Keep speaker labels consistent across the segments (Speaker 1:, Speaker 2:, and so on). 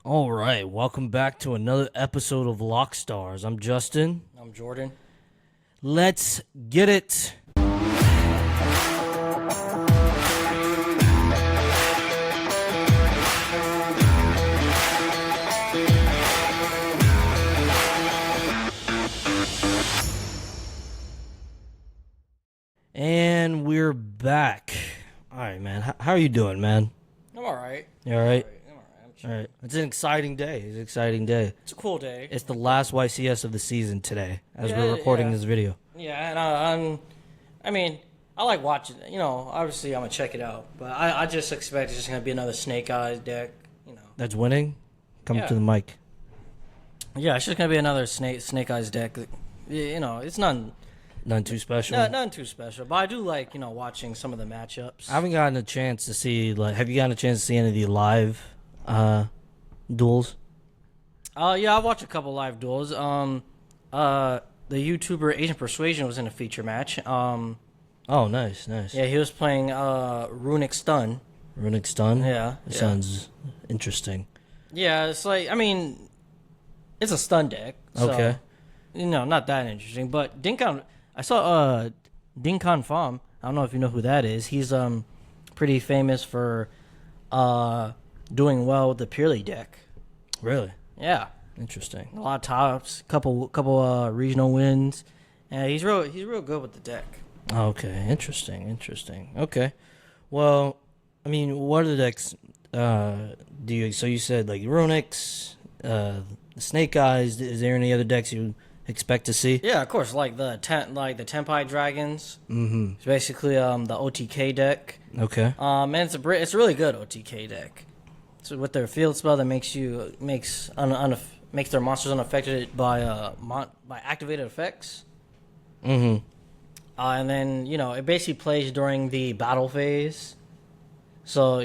Speaker 1: All right, welcome back to another episode of Lock Stars. I'm Justin.
Speaker 2: I'm Jordan.
Speaker 1: Let's get it. And we're back. All right, man. How are you doing, man?
Speaker 2: I'm all right.
Speaker 1: You all right?
Speaker 2: I'm all right. I'm
Speaker 1: All
Speaker 2: chilling.
Speaker 1: right. It's an exciting day. It's an exciting day.
Speaker 2: It's a cool day.
Speaker 1: It's the last YCS of the season today, as we're recording this video.
Speaker 2: Yeah, and I like watching it. Obviously I'm gonna check it out, but I just expect it's just gonna be another Snake Eyes deck.
Speaker 1: That's winning. Come
Speaker 2: Yeah.
Speaker 1: to the mic.
Speaker 2: Yeah, it's just gonna be another Snake Eyes deck. It's nothing
Speaker 1: None too special.
Speaker 2: nothing too special, but I do like watching some of the matchups.
Speaker 1: I haven't gotten a chance to see, have you gotten a chance to see any of the live duels?
Speaker 2: Yeah, I've watched a couple live duels. The YouTuber Agent Persuasion was in a feature match.
Speaker 1: Oh, nice.
Speaker 2: Yeah, he was playing Runic Stun.
Speaker 1: Runic Stun?
Speaker 2: Yeah,
Speaker 1: That
Speaker 2: yeah.
Speaker 1: sounds interesting.
Speaker 2: Yeah, it's like, it's a stun deck. So,
Speaker 1: Okay.
Speaker 2: Not that interesting. But I saw Dinkan Pham. I don't know if you know who that is. He's pretty famous for doing well with the Purely deck.
Speaker 1: Really?
Speaker 2: Yeah,
Speaker 1: Interesting.
Speaker 2: a lot of tops, couple regional wins, and he's real good with the deck.
Speaker 1: Okay, interesting. Okay. Well, what are the decks so you said, like, Runics, the Snake Eyes, is there any other decks you expect to see?
Speaker 2: Yeah, of course, like the Tenpai Dragons.
Speaker 1: Mm-hmm.
Speaker 2: It's basically the OTK deck.
Speaker 1: Okay.
Speaker 2: And it's a really good OTK deck. So with their field spell that makes their monsters unaffected by activated effects.
Speaker 1: Mm-hmm.
Speaker 2: And then it basically plays during the battle phase. So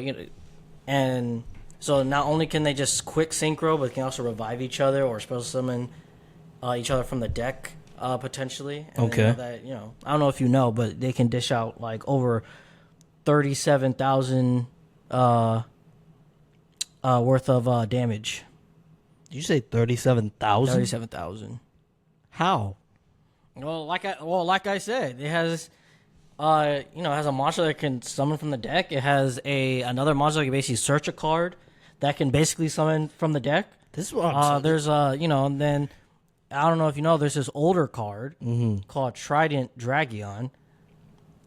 Speaker 2: and so not only can they just quick synchro, but can also revive each other or spell summon each other from the deck potentially. And
Speaker 1: Okay.
Speaker 2: I don't know if you know, but they can dish out like over 37,000 worth of damage.
Speaker 1: Did you say 37,000?
Speaker 2: 37,000.
Speaker 1: How?
Speaker 2: Well, like I said, it has has a monster that can summon from the deck. It has another monster that can basically search a card that can basically summon from the deck.
Speaker 1: This is what I'm saying.
Speaker 2: There's and then I don't know if you know, there's this older card called Trident Dragion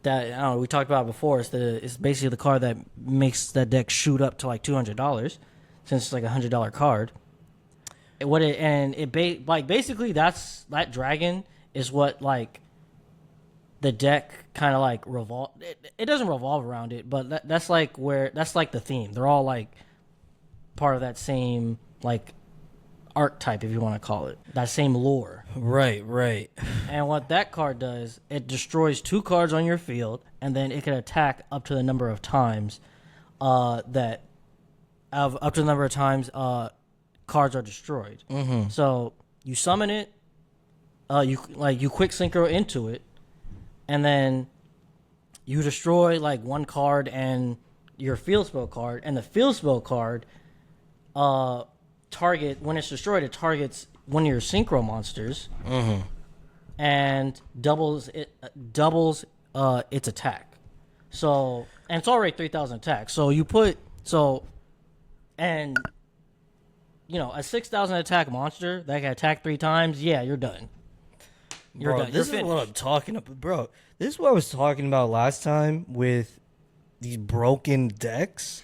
Speaker 2: that I don't know, we talked about before. It's basically the card that makes that deck shoot up to like $200 since it's like $100 card. Basically that dragon is what like the deck kind of like revolve. It doesn't revolve around it, but that's like the theme. They're all like part of that same like archetype, if you want to call it, that same lore.
Speaker 1: Right.
Speaker 2: And what that card does, it destroys 2 cards on your field, and then it can attack up to the number of times cards are destroyed.
Speaker 1: Mm-hmm.
Speaker 2: So you summon it, you quick synchro into it, and then you destroy like 1 card and your field spell card, and the field spell card when it's destroyed, it targets one of your synchro monsters and doubles its attack. So, and it's already 3,000 attack. So a 6,000 attack monster that can attack 3 times, yeah, you're done. You're
Speaker 1: Bro,
Speaker 2: done.
Speaker 1: this
Speaker 2: You're
Speaker 1: is what
Speaker 2: finished.
Speaker 1: I'm talking about, bro. This is what I was talking about last time with these broken decks.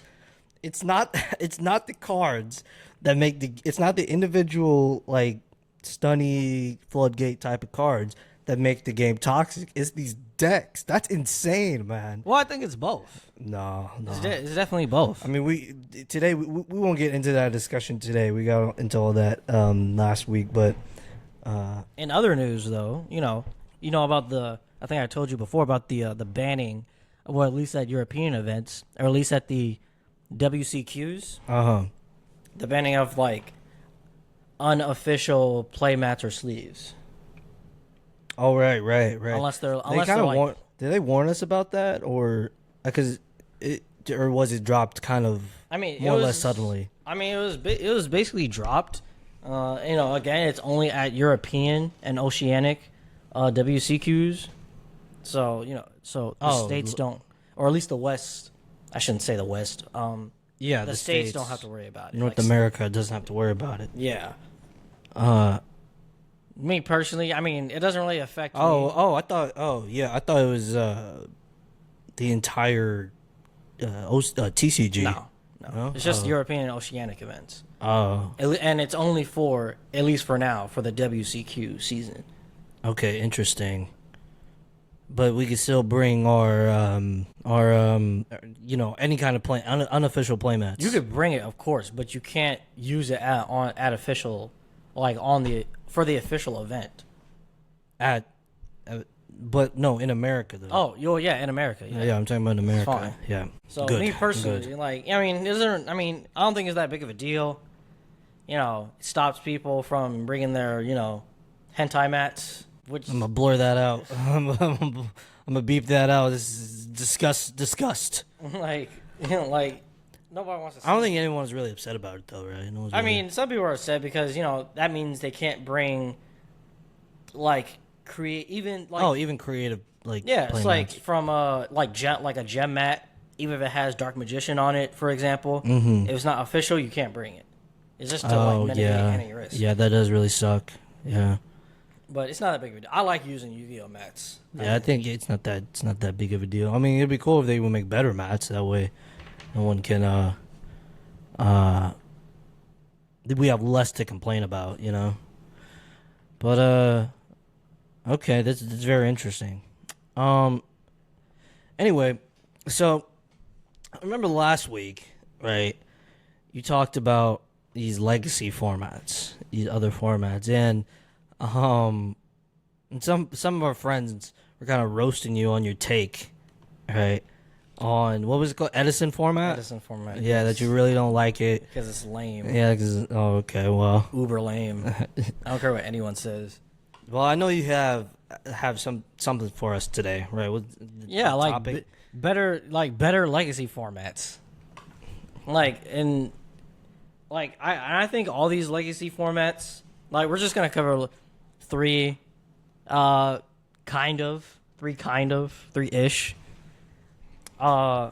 Speaker 1: It's not the cards that make it's not the individual like stunny floodgate type of cards that make the game toxic. It's these decks. That's insane, man.
Speaker 2: Well, I think it's both.
Speaker 1: No.
Speaker 2: It's definitely both.
Speaker 1: We won't get into that discussion today. We got into all that last week, but
Speaker 2: In other news, though, you know about I think I told you before about the banning, or at least at European events, or at least at the WCQs, the banning of like unofficial playmats or sleeves.
Speaker 1: Oh, right.
Speaker 2: Unless they're
Speaker 1: Did they warn us about that, or because or was it dropped kind of
Speaker 2: I mean,
Speaker 1: more or less suddenly?
Speaker 2: I mean, it was basically dropped. Again, it's only at European and Oceanic WCQs. So the
Speaker 1: Oh,
Speaker 2: states don't, or at least the West. I shouldn't say the West.
Speaker 1: yeah,
Speaker 2: The
Speaker 1: the
Speaker 2: states don't have to worry about it.
Speaker 1: North
Speaker 2: Like,
Speaker 1: America doesn't have to worry about it.
Speaker 2: yeah.
Speaker 1: Uh
Speaker 2: Me personally, I mean, it doesn't really affect me.
Speaker 1: I thought it was the entire TCG.
Speaker 2: No.
Speaker 1: No?
Speaker 2: It's just
Speaker 1: Oh.
Speaker 2: European and Oceanic events.
Speaker 1: Oh,
Speaker 2: And it's only for, at least for now, for the WCQ season.
Speaker 1: okay, interesting. But we could still bring our any kind of unofficial play mats.
Speaker 2: You could bring it, of course, but you can't use it at official, like for the official event.
Speaker 1: at but no, in America though.
Speaker 2: Oh, yeah, in America. Yeah.
Speaker 1: Yeah, I'm talking about America.
Speaker 2: Fine.
Speaker 1: Yeah.
Speaker 2: So
Speaker 1: Good.
Speaker 2: me personally,
Speaker 1: Good.
Speaker 2: like, I mean, I don't think it's that big of a deal. It stops people from bringing their, hentai mats, which
Speaker 1: I'm gonna blur that out. I'm gonna beep that out. This is disgust.
Speaker 2: like, nobody wants to.
Speaker 1: I don't think anyone's really upset about it though, right? No one's
Speaker 2: I
Speaker 1: really-
Speaker 2: mean, some people are upset because that means they can't bring, like, create even like
Speaker 1: even creative
Speaker 2: yeah,
Speaker 1: play
Speaker 2: it's like
Speaker 1: mats.
Speaker 2: from like a gem mat, even if it has Dark Magician on it, for example.
Speaker 1: Mhm.
Speaker 2: If it's not official, you can't bring it. It's just to like mitigate any risk.
Speaker 1: Yeah, that does really suck. Yeah.
Speaker 2: But it's not that big of a deal. I like using Yu-Gi-Oh mats.
Speaker 1: Yeah, I think it's not that big of a deal. I mean, it'd be cool if they would make better mats. That way, no one can we have less to complain about, But okay, that's very interesting. Anyway, so I remember last week, right? You talked about these legacy formats, these other formats, and some of our friends were kind of roasting you on your take, right? On what was it called, Edison format?
Speaker 2: Edison format.
Speaker 1: Yeah, that you really don't like it.
Speaker 2: Because it's lame.
Speaker 1: Yeah, okay, well,
Speaker 2: Uber lame. I don't care what anyone says.
Speaker 1: well, I know you have something for us today, right?
Speaker 2: Yeah, like
Speaker 1: topic?
Speaker 2: better legacy formats. I think all these legacy formats, like, we're just gonna cover three ish. I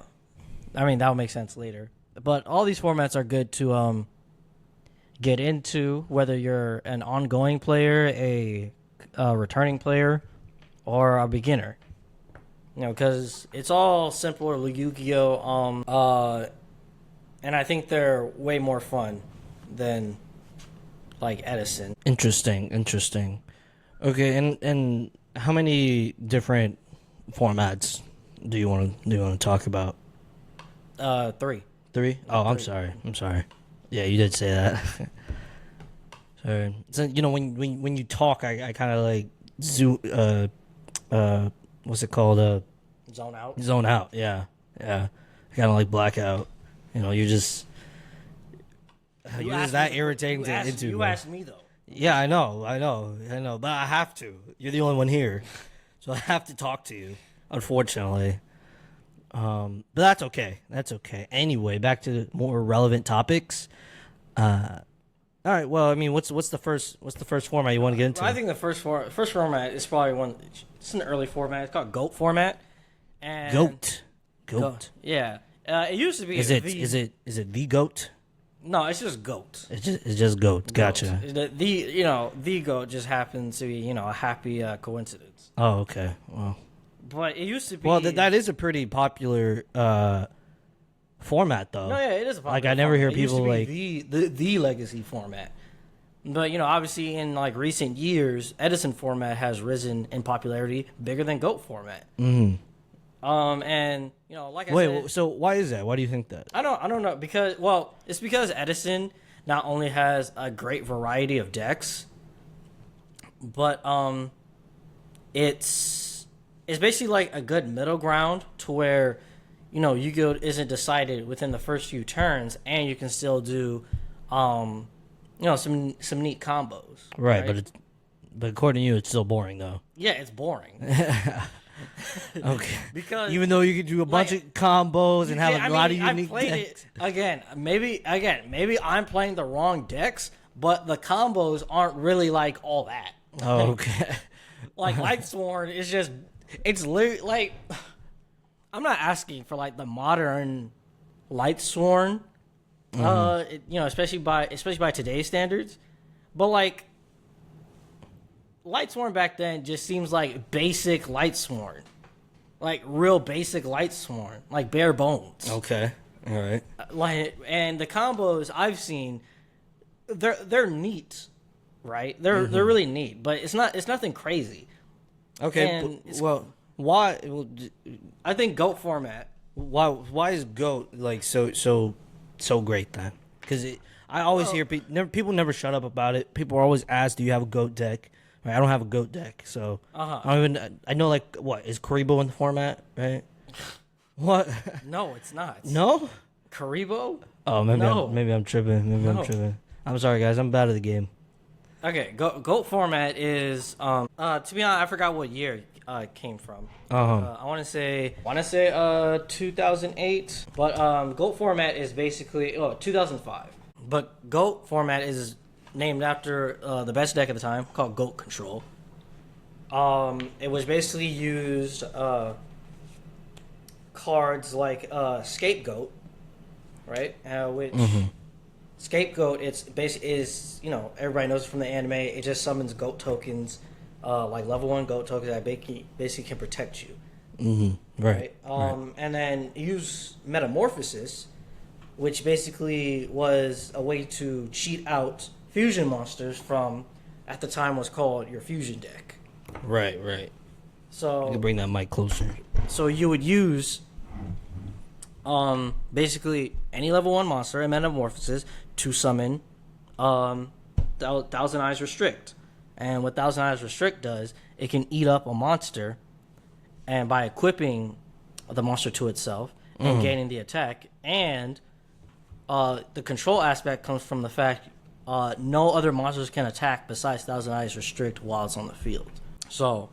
Speaker 2: mean, that would make sense later. But all these formats are good to get into, whether you're an ongoing player, a returning player, or a beginner. Because it's all simpler Yu-Gi-Oh. And I think they're way more fun than like Edison.
Speaker 1: Interesting. Okay, and how many different formats do you want to talk about?
Speaker 2: 3.
Speaker 1: 3? Oh, I'm sorry. Yeah, you did say that. Sorry. So when you talk, I kind of like zoom. What's it called?
Speaker 2: Zone out.
Speaker 1: Zone out. Yeah. I kind of like blackout. You're just that irritating to into.
Speaker 2: You asked me though.
Speaker 1: Yeah, I know, but I have to. You're the only one here, so I have to talk to you. Unfortunately, but that's okay. Anyway, back to the more relevant topics. All right. Well, I mean, what's the first format you want to get into?
Speaker 2: I think the first format is probably one. It's an early format. It's called GOAT format. And
Speaker 1: Goat.
Speaker 2: Yeah. It used to be.
Speaker 1: Is it the goat?
Speaker 2: No, it's just GOAT.
Speaker 1: It's just goat. Gotcha.
Speaker 2: The GOAT just happens to be a happy coincidence.
Speaker 1: Oh, okay. Well,
Speaker 2: but it used to be.
Speaker 1: Well, that is a pretty popular format, though.
Speaker 2: No, yeah, it is a popular.
Speaker 1: Like, I never hear
Speaker 2: format. It used
Speaker 1: people
Speaker 2: to
Speaker 1: like
Speaker 2: be the legacy format. But obviously in like recent years, Edison format has risen in popularity, bigger than GOAT format.
Speaker 1: Mm-hmm.
Speaker 2: And like I said,
Speaker 1: so why is that? Why do you think that?
Speaker 2: I don't know because it's because Edison not only has a great variety of decks, but it's basically like a good middle ground to where Yu-Gi-Oh isn't decided within the first few turns, and you can still do some neat combos.
Speaker 1: Right? But according to you, it's still boring though.
Speaker 2: Yeah, it's boring.
Speaker 1: Okay.
Speaker 2: Because
Speaker 1: Even though you could do a bunch
Speaker 2: like,
Speaker 1: of combos and have
Speaker 2: yeah,
Speaker 1: a lot of
Speaker 2: I
Speaker 1: unique
Speaker 2: played
Speaker 1: decks.
Speaker 2: it again. Maybe I'm playing the wrong decks, but the combos aren't really like all that.
Speaker 1: Oh, okay.
Speaker 2: Like Lightsworn is just it's like I'm not asking for like the modern Lightsworn, especially by today's standards, but like Lightsworn back then just seems like basic Lightsworn, like real basic Lightsworn, like bare bones.
Speaker 1: Okay. All right.
Speaker 2: Like, and the combos I've seen, they're neat, right? They're really neat, but it's nothing crazy.
Speaker 1: Okay.
Speaker 2: And
Speaker 1: Well, why?
Speaker 2: I think GOAT format.
Speaker 1: Why is GOAT like so great then? Because I always hear people never shut up about it. People are always asked, "Do you have a GOAT deck?" Right, I don't have a GOAT deck, so I don't even. I know like what is Karibo in the format, right? What?
Speaker 2: No, it's not.
Speaker 1: No?
Speaker 2: Karibo?
Speaker 1: Oh, maybe I'm tripping. Maybe I'm
Speaker 2: No.
Speaker 1: tripping. I'm sorry, guys. I'm bad at the game.
Speaker 2: Okay, GOAT format is to be honest, I forgot what year it came from. I want to say 2008, but GOAT format is basically 2005. But GOAT format is named after the best deck at the time called GOAT Control. It was basically used cards like Scapegoat, right? Which Scapegoat, it's basically is everybody knows it from the anime. It just summons goat tokens, like level 1 goat tokens that basically can protect you.
Speaker 1: Right.
Speaker 2: And then use Metamorphosis, which basically was a way to cheat out fusion monsters from, at the time, was called your fusion deck.
Speaker 1: Right.
Speaker 2: So
Speaker 1: You can bring that mic closer.
Speaker 2: So you would use basically any level 1 monster and Metamorphosis to summon Thousand Eyes Restrict. And what Thousand Eyes Restrict does, it can eat up a monster, and by equipping the monster to itself and gaining the attack, and the control aspect comes from the fact no other monsters can attack besides Thousand Eyes Restrict while it's on the field. So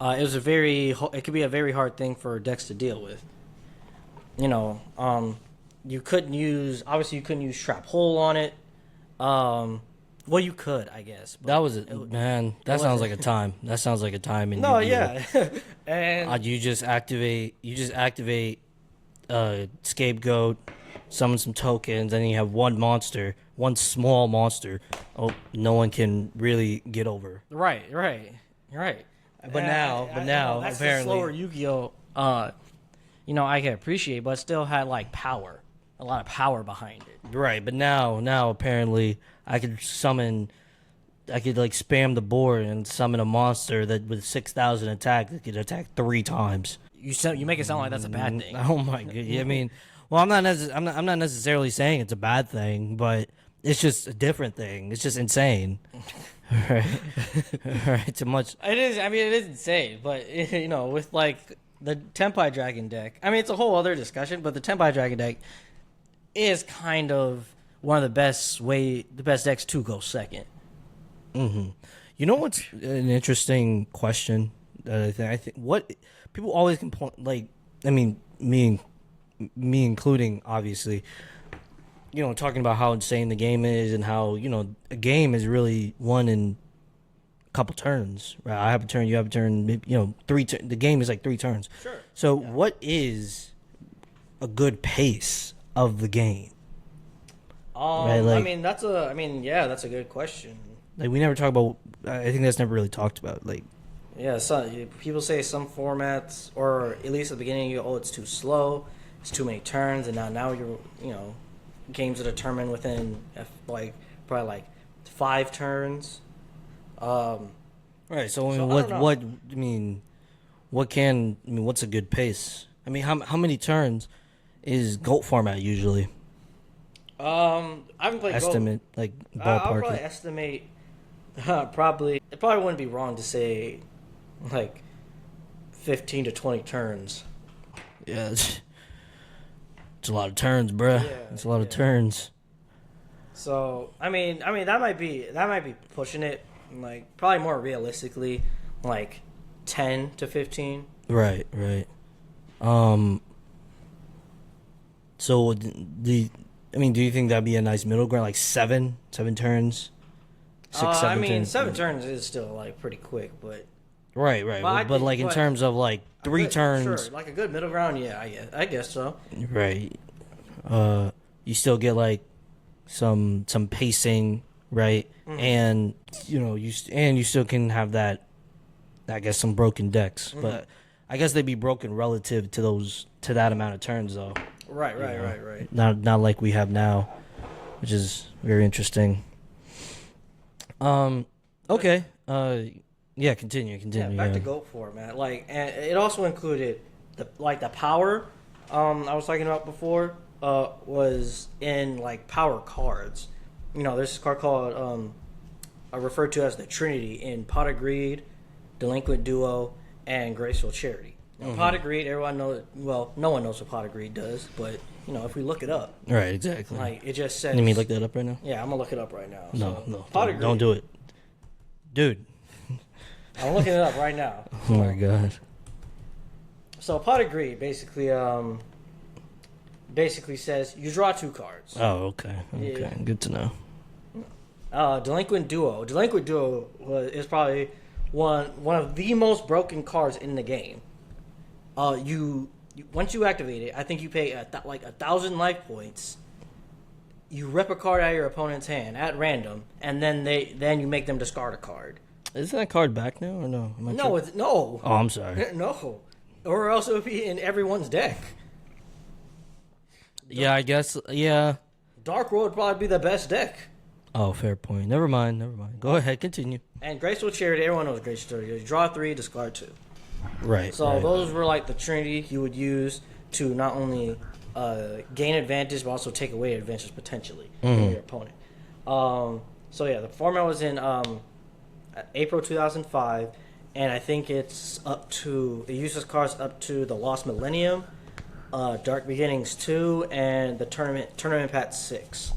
Speaker 2: it could be a very hard thing for decks to deal with. You couldn't use Trap Hole on it. Well, you could, I guess.
Speaker 1: That was it, man. That sounds like a time. That sounds like a time in
Speaker 2: No,
Speaker 1: Yu-Gi-Oh.
Speaker 2: yeah, and
Speaker 1: You just activate Scapegoat, summon some tokens, and then you have one small monster. Oh, no one can really get over.
Speaker 2: right.
Speaker 1: But now,
Speaker 2: that's
Speaker 1: apparently,
Speaker 2: the slower Yu-Gi-Oh. I can appreciate, but still had like power, a lot of power behind it.
Speaker 1: right. But now apparently, I could like spam the board and summon a monster that with 6,000 attack that could attack 3 times.
Speaker 2: You make it sound like that's a bad thing.
Speaker 1: Oh my god! I mean, well, I'm not necessarily saying it's a bad thing, but it's just a different thing. It's just insane. Right? Right? Too much.
Speaker 2: It is. I mean, it is insane, but with like the Tenpai Dragon deck. I mean, it's a whole other discussion, but the Tenpai Dragon deck is kind of one of the best decks to go second.
Speaker 1: You know what's an interesting question that I think what people always can point, like, I mean, me including, obviously, talking about how insane the game is and how a game is really won in a couple turns, right? I have a turn, you have a turn, the game is like 3 turns.
Speaker 2: Sure.
Speaker 1: So what is a good pace of the game? Right, like,
Speaker 2: that's a good question.
Speaker 1: like we never talk about. I think that's never really talked about. Like,
Speaker 2: Yeah, people say some formats, or at least at the beginning, it's too slow, it's too many turns, and now games are determined within probably 5 turns.
Speaker 1: right. So I mean, what's a good pace? I mean, how many turns is GOAT format usually?
Speaker 2: I haven't played
Speaker 1: Estimate, like
Speaker 2: I'll
Speaker 1: ballpark.
Speaker 2: probably estimate. It probably wouldn't be wrong to say like 15 to 20 turns.
Speaker 1: Yeah, it's a lot of turns, bruh.
Speaker 2: Yeah,
Speaker 1: It's a lot of turns.
Speaker 2: So I mean that might be pushing it. Like probably more realistically, like 10 to 15.
Speaker 1: Right, right. Um, so do you think that'd be a nice middle ground, like seven turns, six,
Speaker 2: I
Speaker 1: seven
Speaker 2: mean,
Speaker 1: turns?
Speaker 2: 7 turns is still like pretty quick, but
Speaker 1: Right, right.
Speaker 2: I
Speaker 1: But
Speaker 2: think
Speaker 1: like in terms of like
Speaker 2: a
Speaker 1: three
Speaker 2: good, sure,
Speaker 1: turns,
Speaker 2: like a good middle ground. Yeah, I guess so.
Speaker 1: right? You still get like some pacing, right? And you still can have that. I guess some broken decks, but I guess they'd be broken relative to that amount of turns though.
Speaker 2: Right,
Speaker 1: You
Speaker 2: right,
Speaker 1: know?
Speaker 2: right, right.
Speaker 1: Not like we have now, which is very interesting. Okay. Yeah.
Speaker 2: Yeah,
Speaker 1: Continue.
Speaker 2: back
Speaker 1: Yeah.
Speaker 2: to GOAT format. Like, and it also included the power. I was talking about before. Was in like power cards. There's this card called referred to as the Trinity in Pot of Greed, Delinquent Duo, and Graceful Charity. Now, Pot of Greed, everyone knows. Well, no one knows what Pot of Greed does, but if we look it up,
Speaker 1: Right. Exactly.
Speaker 2: like it just says.
Speaker 1: Let me look that up right now.
Speaker 2: Yeah, I'm gonna look it up right now.
Speaker 1: No,
Speaker 2: So,
Speaker 1: no,
Speaker 2: Pot of Greed.
Speaker 1: don't do it, dude.
Speaker 2: I'm looking it up right now.
Speaker 1: Oh my god.
Speaker 2: So Pot of Greed basically says you draw 2 cards.
Speaker 1: Oh, okay.
Speaker 2: Yeah.
Speaker 1: Good to know.
Speaker 2: Delinquent Duo. Delinquent Duo is probably one of the most broken cards in the game. You once you activate it, I think you pay like 1,000 life points. You rip a card out of your opponent's hand at random, and then you make them discard a card.
Speaker 1: Isn't that card back now or no? Am I
Speaker 2: No,
Speaker 1: tripping?
Speaker 2: it's no,
Speaker 1: Oh, I'm sorry.
Speaker 2: no, or else it would be in everyone's deck.
Speaker 1: Yeah, I guess. Yeah.
Speaker 2: Dark World would probably be the best deck.
Speaker 1: Oh, fair point. Never mind. Go ahead. Continue.
Speaker 2: And Graceful Charity, everyone knows Graceful Charity. You draw 3, discard 2.
Speaker 1: Right.
Speaker 2: So
Speaker 1: right.
Speaker 2: those were like the Trinity you would use to not only gain advantage, but also take away advantage potentially from your opponent. So yeah, the format was in April 2005, and I think it uses cards up to the Lost Millennium, Dark Beginnings 2, and the Tournament Pack 6.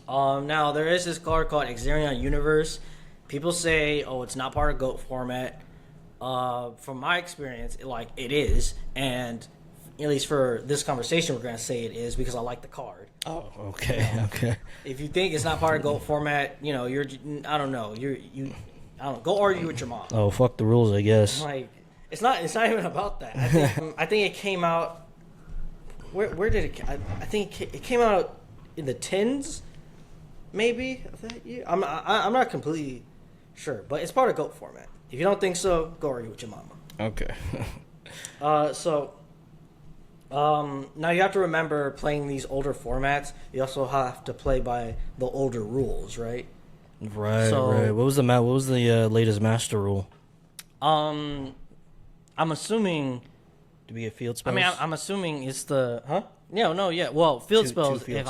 Speaker 2: Now there is this card called Exarion Universe. People say, "Oh, it's not part of GOAT format." From my experience, it is, and at least for this conversation, we're gonna say it is because I like the card.
Speaker 1: Oh, okay. Okay.
Speaker 2: If you think it's not part of GOAT format, you're I don't know, I don't know, go argue with your mom.
Speaker 1: Oh, fuck the rules, I guess.
Speaker 2: Like it's not even about that. I think it came out. Where did it? I think it came out in the tens, maybe of that year. I'm not completely sure, but it's part of GOAT format. If you don't think so, go argue with your mama.
Speaker 1: Okay.
Speaker 2: Now you have to remember playing these older formats. You also have to play by the older rules, right?
Speaker 1: Right.
Speaker 2: So-
Speaker 1: Right. What was the latest master rule?
Speaker 2: I'm assuming.
Speaker 1: To be a field
Speaker 2: I
Speaker 1: spells?
Speaker 2: mean, I'm assuming it's the huh? No, yeah. Well, field
Speaker 1: Two
Speaker 2: spells.
Speaker 1: field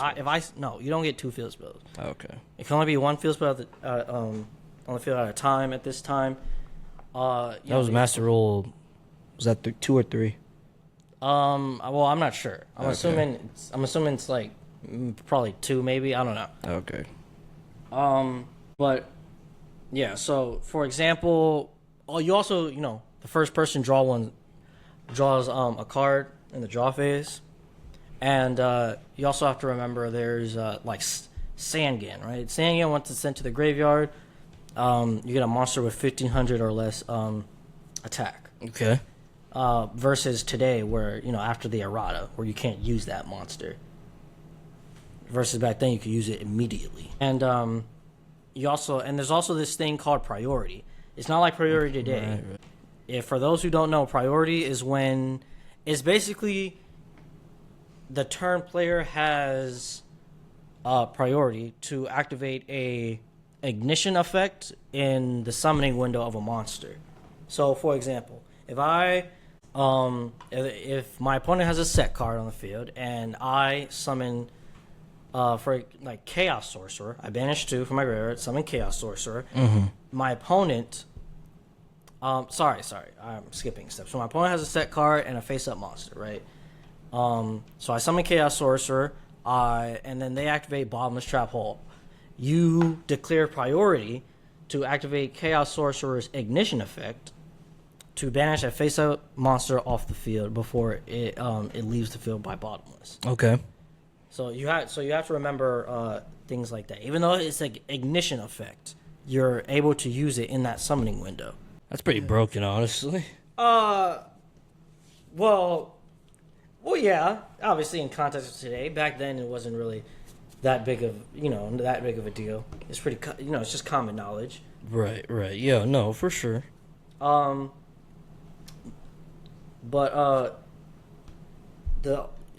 Speaker 2: No, you don't get 2 field spells.
Speaker 1: Okay.
Speaker 2: It can only be 1 field spell on the field at a time. At this time,
Speaker 1: That was master rule. Was that 2 or 3?
Speaker 2: Well, I'm not sure. I'm
Speaker 1: Okay.
Speaker 2: assuming it's like probably 2, maybe. I don't know.
Speaker 1: Okay.
Speaker 2: But yeah. So for example, you also the first person draws a card in the draw phase, and you also have to remember there's like Sangan, right? Sangan, once it's sent to the graveyard, you get a monster with 1,500 or less attack.
Speaker 1: Okay.
Speaker 2: Versus today, where after the errata, where you can't use that monster. Versus back then, you could use it immediately. And there's also this thing called priority. It's not like priority today.
Speaker 1: Right.
Speaker 2: If for those who don't know, priority is when it's basically the turn player has priority to activate a ignition effect in the summoning window of a monster. So, for example, if my opponent has a set card on the field and I summon for like Chaos Sorcerer, I banish 2 from my graveyard, summon Chaos Sorcerer. My opponent, sorry, I'm skipping steps. So my opponent has a set card and a face-up monster, right? So I summon Chaos Sorcerer, and then they activate Bottomless Trap Hole. You declare priority to activate Chaos Sorcerer's ignition effect to banish a face-up monster off the field before it leaves the field by bottomless.
Speaker 1: Okay.
Speaker 2: So you have to remember things like that. Even though it's like ignition effect, you're able to use it in that summoning window.
Speaker 1: That's pretty broken, honestly.
Speaker 2: Well, yeah. Obviously, in context of today, back then it wasn't really that big of a deal. It's pretty it's just common knowledge.
Speaker 1: Right. Yeah, no, for sure.
Speaker 2: But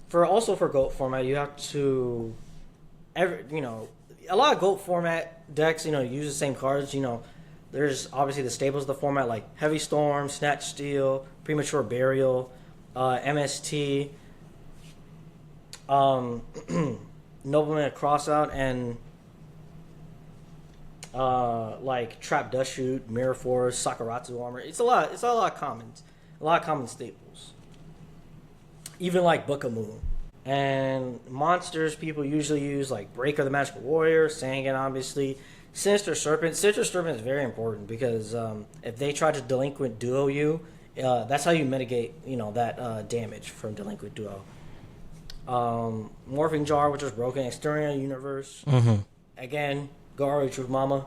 Speaker 2: for GOAT format, you have to a lot of GOAT format decks use the same cards. There's obviously the staples of the format like Heavy Storm, Snatch Steal, Premature Burial, MST, Nobleman of Crossout, and like Trap Dust Shoot, Mirror Force, Sakaratsu Armor. It's a lot of commons. A lot of common staples. Even like Book of Moon. And monsters people usually use like Breaker the Magical Warrior, Sangan obviously, Sinister Serpent. Sinister Serpent is very important because if they try to Delinquent Duo you, that's how you mitigate that damage from Delinquent Duo. Morphing Jar, which is broken, Exterior Universe.
Speaker 1: Mm-hmm.
Speaker 2: Again, Garo Truth Mama.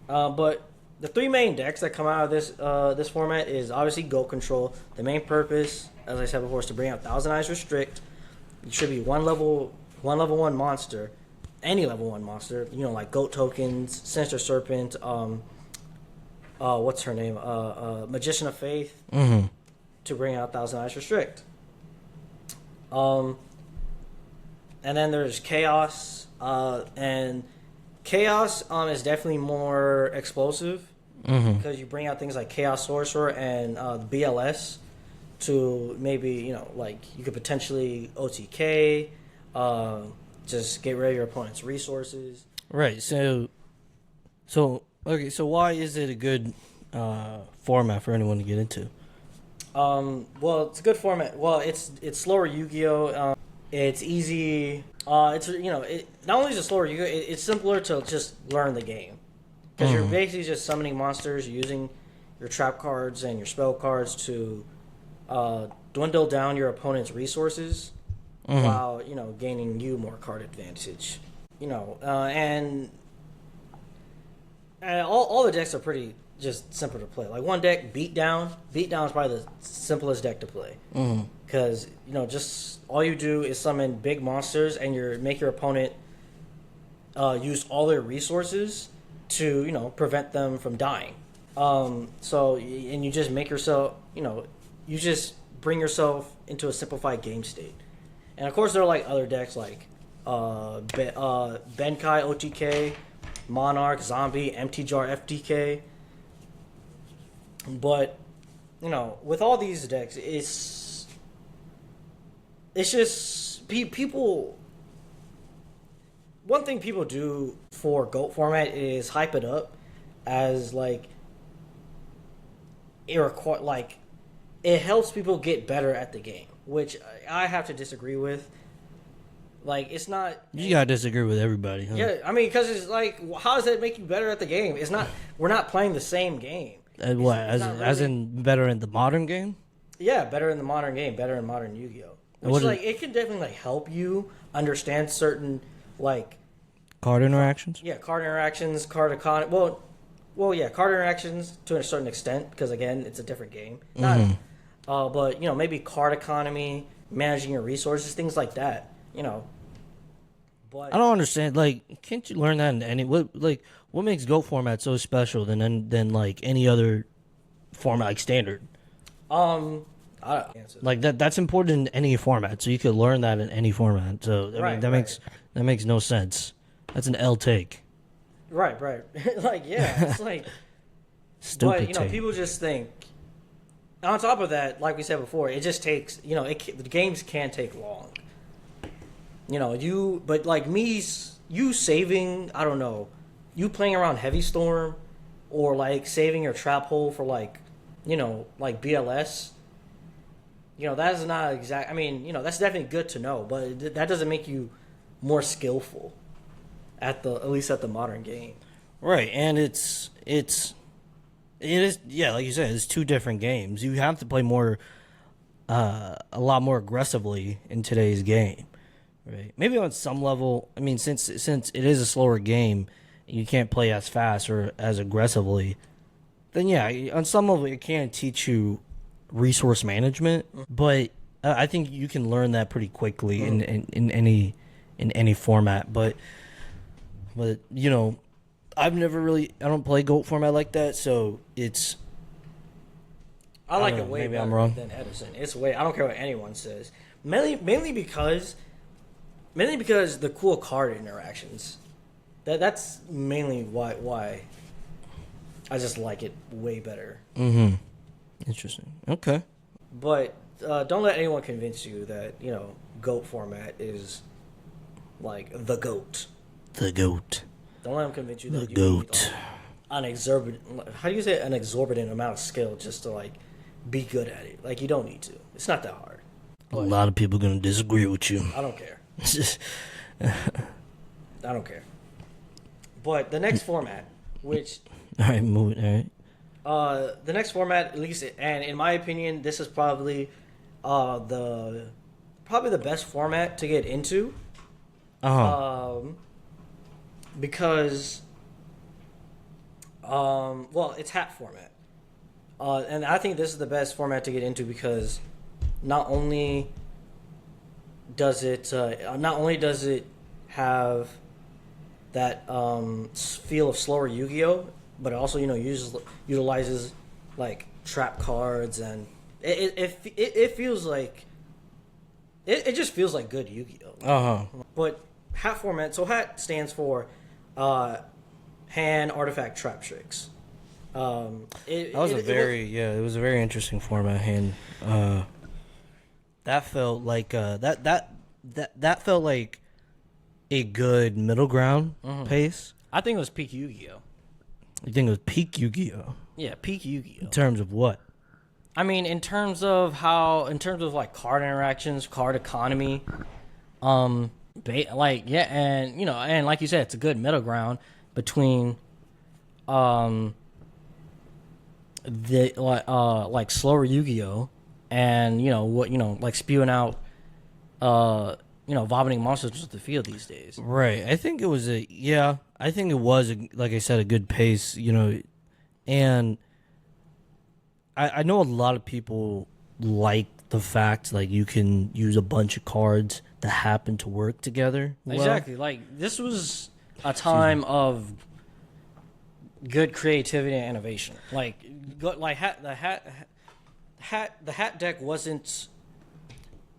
Speaker 2: But the three main decks that come out of this format is obviously GOAT Control. The main purpose, as I said before, is to bring out Thousand Eyes Restrict. It should be one level 1 monster, any level 1 monster. Like GOAT tokens, Sinister Serpent. What's her name? Magician of Faith.
Speaker 1: Mm-hmm.
Speaker 2: To bring out Thousand Eyes Restrict. And then there's Chaos. And Chaos is definitely more explosive.
Speaker 1: Mm-hmm.
Speaker 2: Because you bring out things like Chaos Sorcerer and the BLS to maybe, like you could potentially OTK, just get rid of your opponent's resources.
Speaker 1: Right. So okay. So why is it a good format for anyone to get into?
Speaker 2: Well, it's a good format. Well, it's slower Yu-Gi-Oh. It's easy. It's it not only is it slower Yu-Gi-Oh, it's simpler to just learn the game. Because you're basically just summoning monsters using your trap cards and your spell cards to dwindle down your opponent's resources while, gaining you more card advantage. And all the decks are pretty just simple to play. Like one deck, Beatdown. Beatdown is probably the simplest deck to play. Because, just all you do is summon big monsters and make your opponent use all their resources to prevent them from dying. And you just make yourself you just bring yourself into a simplified game state. And of course there are like other decks like Benkai OTK, Monarch, Zombie, Empty Jar FTK. But with all these decks, it's just people. One thing people do for GOAT format is hype it up as like it helps people get better at the game, which I have to disagree with. Like, it's not.
Speaker 1: You gotta disagree with everybody, huh?
Speaker 2: Yeah, I mean, because it's like, how does that make you better at the game? It's not. We're not playing the same game.
Speaker 1: What? As in better in the modern game?
Speaker 2: Yeah, better in the modern game, better in modern Yu-Gi-Oh. Which it can definitely help you understand certain
Speaker 1: card interactions.
Speaker 2: Yeah, card interactions, card econ. Well, yeah, card interactions to a certain extent because again, it's a different game. Not, but maybe card economy, managing your resources, things like that. But
Speaker 1: I don't understand. Like, can't you learn that in any what makes GOAT format so special than like any other format like standard? That's important in any format, so you could learn that in any format. So I mean, that makes no sense. That's an L take.
Speaker 2: Right. It's like
Speaker 1: stupid.
Speaker 2: But
Speaker 1: take.
Speaker 2: people just think. On top of that, like we said before, it just takes. The games can take long. But like you saving, I don't know, you playing around Heavy Storm, or like saving your trap hole for like BLS. That is not exact. I mean, that's definitely good to know, but that doesn't make you more skillful at least at the modern game.
Speaker 1: Right, and it's It is, yeah, like you said, it's two different games. You have to play more, a lot more aggressively in today's game, right? Maybe on some level. I mean, since it is a slower game, you can't play as fast or as aggressively. Then yeah, on some level, it can teach you resource management, but I think you can learn that pretty quickly in any format. But I've never really I don't play GOAT format like that, so it's
Speaker 2: I like
Speaker 1: don't
Speaker 2: it
Speaker 1: know,
Speaker 2: way
Speaker 1: maybe
Speaker 2: better
Speaker 1: I'm wrong.
Speaker 2: than Edison. It's way. I don't care what anyone says. Mainly because the cool card interactions. That's mainly why I just like it way better.
Speaker 1: Mm-hmm. Interesting. Okay.
Speaker 2: But don't let anyone convince you that GOAT format is like the GOAT.
Speaker 1: The GOAT.
Speaker 2: Don't let them convince you
Speaker 1: The
Speaker 2: that you need
Speaker 1: GOAT.
Speaker 2: an exorbitant. How do you say an exorbitant amount of skill just to like be good at it? Like you don't need to. It's not that hard.
Speaker 1: A lot of people gonna disagree with you.
Speaker 2: I don't care. I don't care. But the next format, which
Speaker 1: All right, move it. All right.
Speaker 2: the next format, at least, and in my opinion, this is probably the best format to get into. Because well, it's hat format, and I think this is the best format to get into because not only does it have that feel of slower Yu-Gi-Oh, but it also utilizes like trap cards, and it feels like it just feels like good Yu-Gi-Oh. But hat format. So hat stands for hand, artifact, trap tricks. It was
Speaker 1: it was a very interesting format. Hand, that felt like that felt like a good middle ground pace.
Speaker 2: I think it was peak Yu-Gi-Oh.
Speaker 1: You think it was peak Yu-Gi-Oh?
Speaker 2: Yeah, peak Yu-Gi-Oh.
Speaker 1: In terms of what?
Speaker 2: I mean, in terms of like card interactions, card economy, and like you said, it's a good middle ground between, the like slower Yu-Gi-Oh, and like spewing out, vomiting monsters to the field these days.
Speaker 1: Right. I think it was like I said, a good pace. And I know a lot of people like the fact like you can use a bunch of cards that happen to work together. Well.
Speaker 2: Exactly. Like this was a time of good creativity and innovation. Like the hat deck wasn't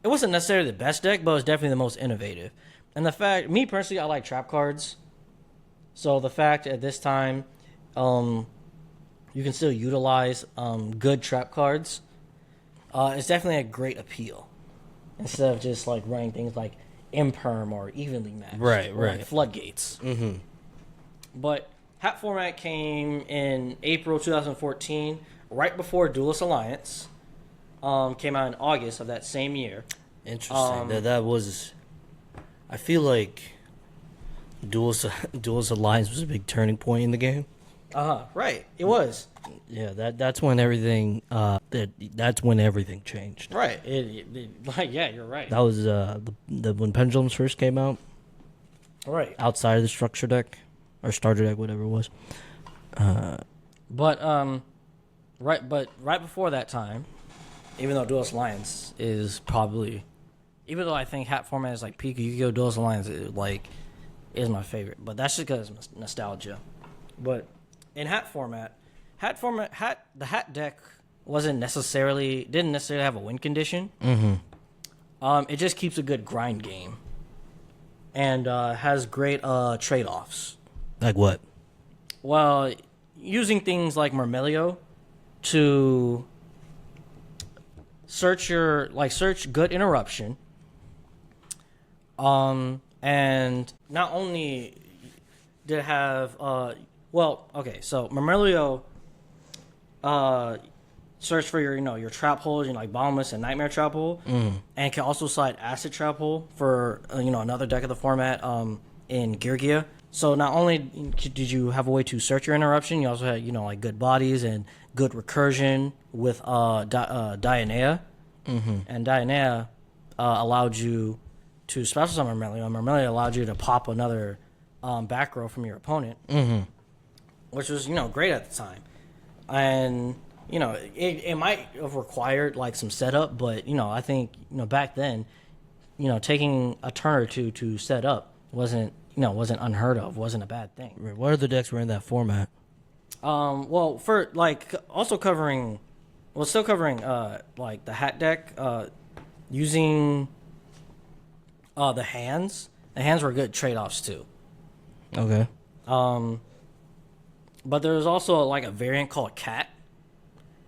Speaker 2: necessarily the best deck, but it was definitely the most innovative. And the fact, me personally, I like trap cards. So the fact at this time, you can still utilize good trap cards. It's definitely a great appeal instead of just like running things like imperm or evenly matched, or like floodgates.
Speaker 1: Mm-hmm.
Speaker 2: But hat format came in April 2014, right before Duelist Alliance came out in August of that same year.
Speaker 1: Interesting. That was. I feel like Duelist Alliance was a big turning point in the game.
Speaker 2: Right. It was.
Speaker 1: Yeah, that's when everything that's when everything changed.
Speaker 2: Right. Yeah, you're right.
Speaker 1: That was when Pendulums first came out.
Speaker 2: Right.
Speaker 1: Outside of the structure deck or starter deck, whatever it was.
Speaker 2: But right before that time, even though Duelist Alliance is probably, even though I think hat format is like peak Yu-Gi-Oh, Duelist Alliance is my favorite. But that's just because of nostalgia. But in hat format, the hat deck didn't necessarily have a win condition.
Speaker 1: Mm-hmm.
Speaker 2: It just keeps a good grind game, and has great trade offs.
Speaker 1: Like what?
Speaker 2: Well, using things like Myrmelio to search good interruption. And not only did it have so Myrmelio search for your trap holes, like Boundless and Nightmare Trap Hole, and can also slide Acid Trap Hole for another deck of the format in Gear. So not only did you have a way to search your interruption, you also had like good bodies and good recursion with Dionea, and Dionea allowed you to special summon Mermelia. Mermelia allowed you to pop another back row from your opponent, which was great at the time, and it might have required like some setup, but I think back then, taking a turn or two to set up wasn't unheard of, wasn't a bad thing.
Speaker 1: Right. What other decks were in that format?
Speaker 2: Well, for like also covering, well, still covering like the hat deck, using the hands. The hands were good trade-offs too.
Speaker 1: Okay.
Speaker 2: But there's also like a variant called Cat,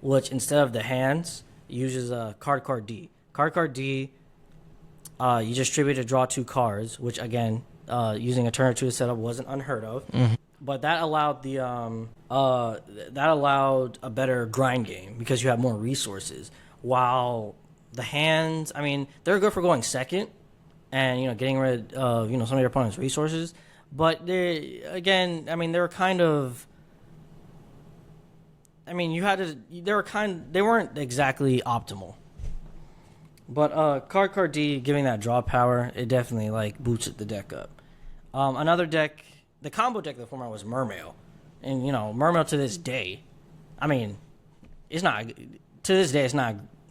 Speaker 2: which instead of the hands uses a card D. Card D, you distribute to draw 2 cards, which again, using a turn or two to set up wasn't unheard of. But that allowed that allowed a better grind game because you have more resources. While the hands, I mean, they're good for going second and getting rid of some of your opponent's resources. But they were kind of. I mean, they weren't exactly optimal. But card D giving that draw power, it definitely like boosted the deck up. Another deck, the combo deck of the format was Mermail. And Mermail to this day, I mean, it's not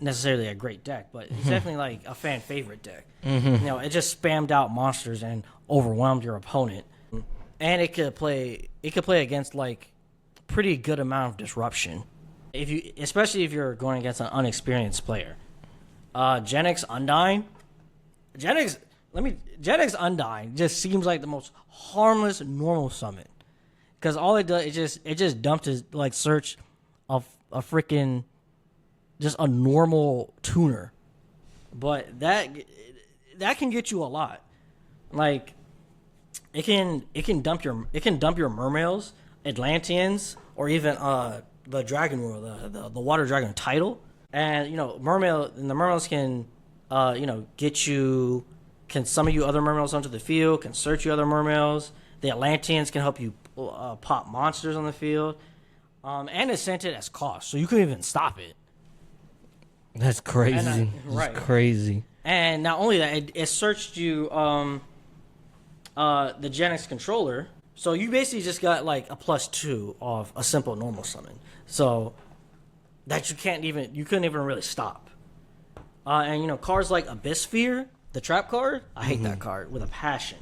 Speaker 2: necessarily a great deck, but it's definitely like a fan favorite deck. It just spammed out monsters and overwhelmed your opponent. And it could play against like pretty good amount of disruption. Especially if you're going against an unexperienced player. Genix Undyne. Genix Undyne just seems like the most harmless normal summon. Because all it does it just dumped his like search of a freaking just a normal tuner. But that can get you a lot. Like it can dump your Mermails, Atlanteans, or even the Dragon World, the Water Dragon title. And the Mermails can can summon you other Mermails onto the field, can search you other Mermails. The Atlanteans can help you pop monsters on the field. And it's sent it as cost, so you couldn't even stop it.
Speaker 1: That's crazy.
Speaker 2: Right.
Speaker 1: That's crazy.
Speaker 2: And not only that, it searched you the Genix controller, so you basically just got like a +2 of a simple normal summon. So that you couldn't even really stop. And cards like Abyssphere, the trap card, I hate that card with a passion.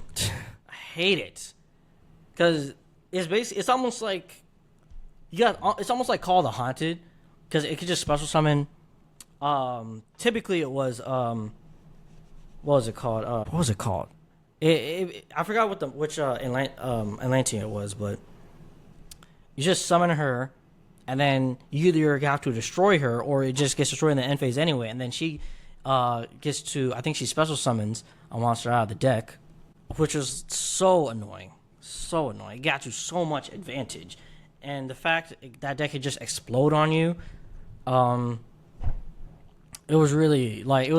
Speaker 2: I hate it because it's almost like it's almost like Call of the Haunted because it could just special summon. Typically it was what was it called? I forgot which Atlantean it was, but you just summon her, and then you either have to destroy her, or it just gets destroyed in the end phase anyway, and then she gets to, I think she special summons a monster out of the deck, which was so annoying. So annoying. It got you so much advantage. And the fact that deck could just explode on you, it was really, it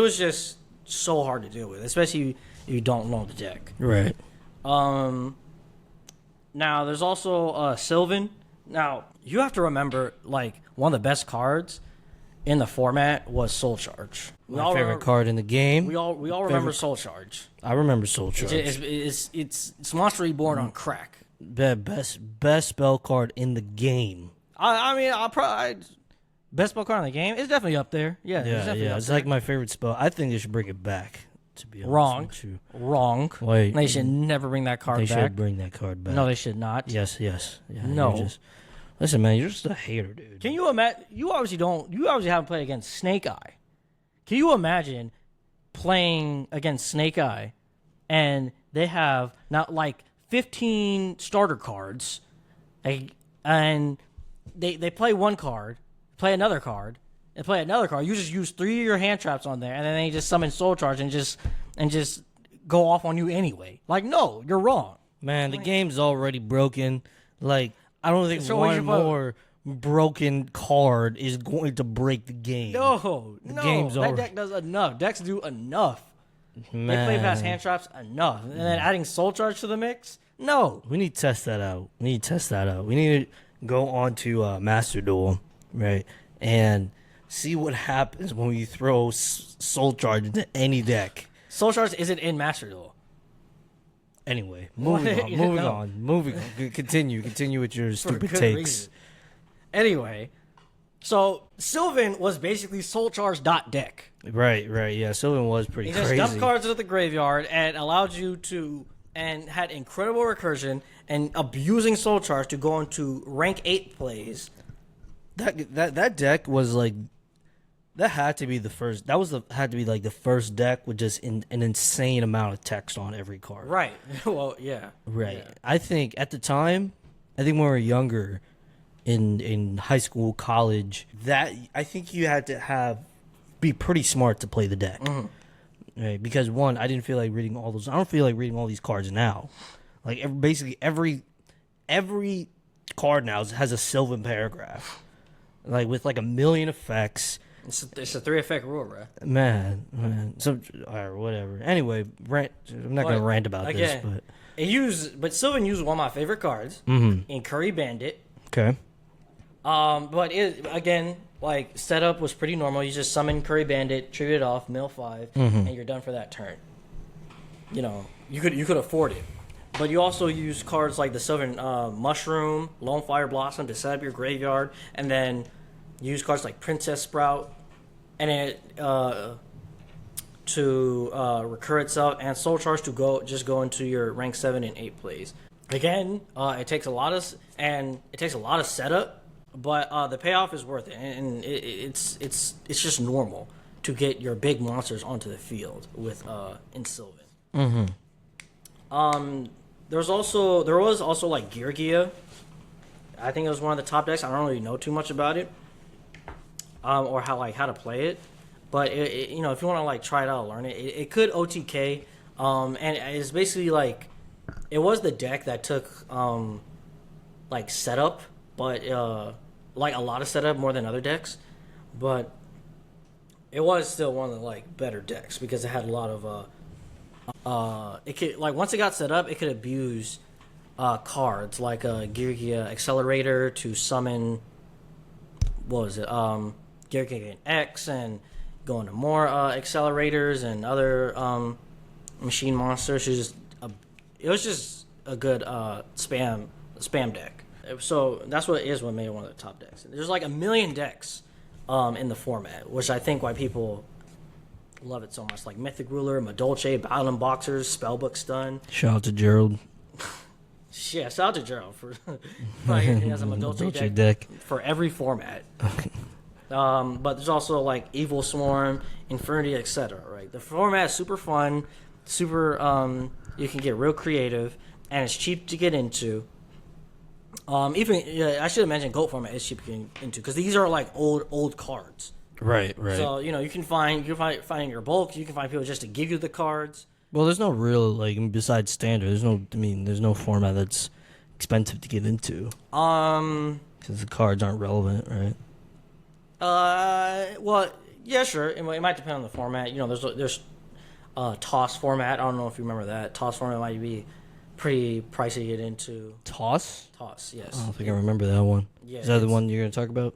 Speaker 2: was just so hard to deal with, especially if you don't know the deck.
Speaker 1: Right.
Speaker 2: Now, there's also Sylvan. Now, you have to remember, like, one of the best cards in the format was Soul Charge.
Speaker 1: My favorite card in the game.
Speaker 2: We all remember Soul Charge.
Speaker 1: I remember Soul Charge.
Speaker 2: It's Monster Reborn on crack.
Speaker 1: Best spell card in the game.
Speaker 2: I mean, best spell card in the game? It's definitely up there. Yeah,
Speaker 1: It's like my favorite spell. I think they should bring it back. To be honest
Speaker 2: Wrong.
Speaker 1: with you.
Speaker 2: Wrong.
Speaker 1: Wait.
Speaker 2: They should never bring that card back.
Speaker 1: They should bring that card back.
Speaker 2: No, they should not.
Speaker 1: Yes. Yeah,
Speaker 2: no.
Speaker 1: Listen, man, you're just a hater, dude.
Speaker 2: Can you imagine? You obviously haven't played against Snake Eye. Can you imagine playing against Snake Eye and they have not like 15 starter cards, and they play one card, play another card, and play another card. You just use 3 of your hand traps on there, and then they just summon Soul Charge and just go off on you anyway. Like, no, you're wrong.
Speaker 1: Man, the game's already broken. Like, I don't think one more broken card is going to break the game.
Speaker 2: No,
Speaker 1: game's
Speaker 2: that
Speaker 1: already...
Speaker 2: deck does enough. Decks do enough. They play past
Speaker 1: Man,
Speaker 2: hand traps enough, and then adding Soul Charge to the mix. No,
Speaker 1: we need to test that out. We need to test that out. We need to go on to Master Duel, right, and see what happens when we throw Soul Charge into any deck.
Speaker 2: Soul Charge isn't in Master Duel.
Speaker 1: Anyway, moving on, moving on. Continue with your
Speaker 2: For
Speaker 1: stupid
Speaker 2: good
Speaker 1: takes.
Speaker 2: reason. Anyway, so Sylvan was basically Soul Charge dot deck.
Speaker 1: Right. Yeah, Sylvan was pretty
Speaker 2: He just
Speaker 1: crazy.
Speaker 2: dumped cards into the graveyard and allowed you to, and had incredible recursion and abusing Soul Charge to go into rank 8 plays.
Speaker 1: That deck was like that had to be the first. Had to be like the first deck with just an insane amount of text on every card.
Speaker 2: Right. Well, yeah.
Speaker 1: Right.
Speaker 2: Yeah.
Speaker 1: I think at the time, when we were younger, in high school, college, that I think you had to be pretty smart to play the deck. Right? Because one, I didn't feel like reading all those. I don't feel like reading all these cards now. Like basically every card now has a Sylvan paragraph, like with like a million effects.
Speaker 2: It's a 3 effect rule, bro.
Speaker 1: Man. So, all right, whatever. Anyway, I'm not gonna rant about this,
Speaker 2: but Sylvan used one of my favorite cards in Curry Bandit.
Speaker 1: okay.
Speaker 2: But again, like setup was pretty normal. You just summon Curry Bandit, trigger it off, mill 5, and you're done for that turn. You know, you could afford it. But you also use cards like the Sylvan Mushroom, Lone Fire Blossom to set up your graveyard, and then use cards like Princess Sprout, and it to recur itself, and Soul Charge to go into your rank 7 and 8 plays. Again, it takes a lot of setup, but the payoff is worth it, and it's just normal to get your big monsters onto the field with in Sylvan. There was also like Gear Gia. I think it was one of the top decks. I don't really know too much about it, or how to play it. But if you want to like try it out, learn it. It could OTK, and it's basically like it was the deck that took like setup, but like a lot of setup more than other decks. But it was still one of the like better decks because it had a lot of it could, like, once it got set up, it could abuse cards like a Gear Accelerator to summon, what was it, Gear X, and go into more accelerators and other machine monsters. It was just a good spam deck. So that's what made it one of the top decks. There's like a million decks in the format, which I think why people love it so much. Like Mythic Ruler, Madolche, Battle Boxers, Spellbook Stun.
Speaker 1: Shout out to Gerald.
Speaker 2: Yeah, shout out to Gerald for like, he has a Madolche deck for every format. But there's also like Evil Swarm, Infernity, etc. Right, the format is super fun, super. You can get real creative, and it's cheap to get into. I should have mentioned Goat format is cheap to get into because these are like old cards.
Speaker 1: Right.
Speaker 2: So you can find in your bulk. You can find people just to give you the cards.
Speaker 1: Well, there's no real besides standard. There's no format that's expensive to get into. Because the cards aren't relevant, right?
Speaker 2: Well, yeah, sure. It might depend on the format. There's Toss format. I don't know if you remember that. Toss format might be pretty pricey to get into.
Speaker 1: Toss,
Speaker 2: yes.
Speaker 1: I don't think I remember that one.
Speaker 2: Yeah,
Speaker 1: is that the one you're gonna talk about?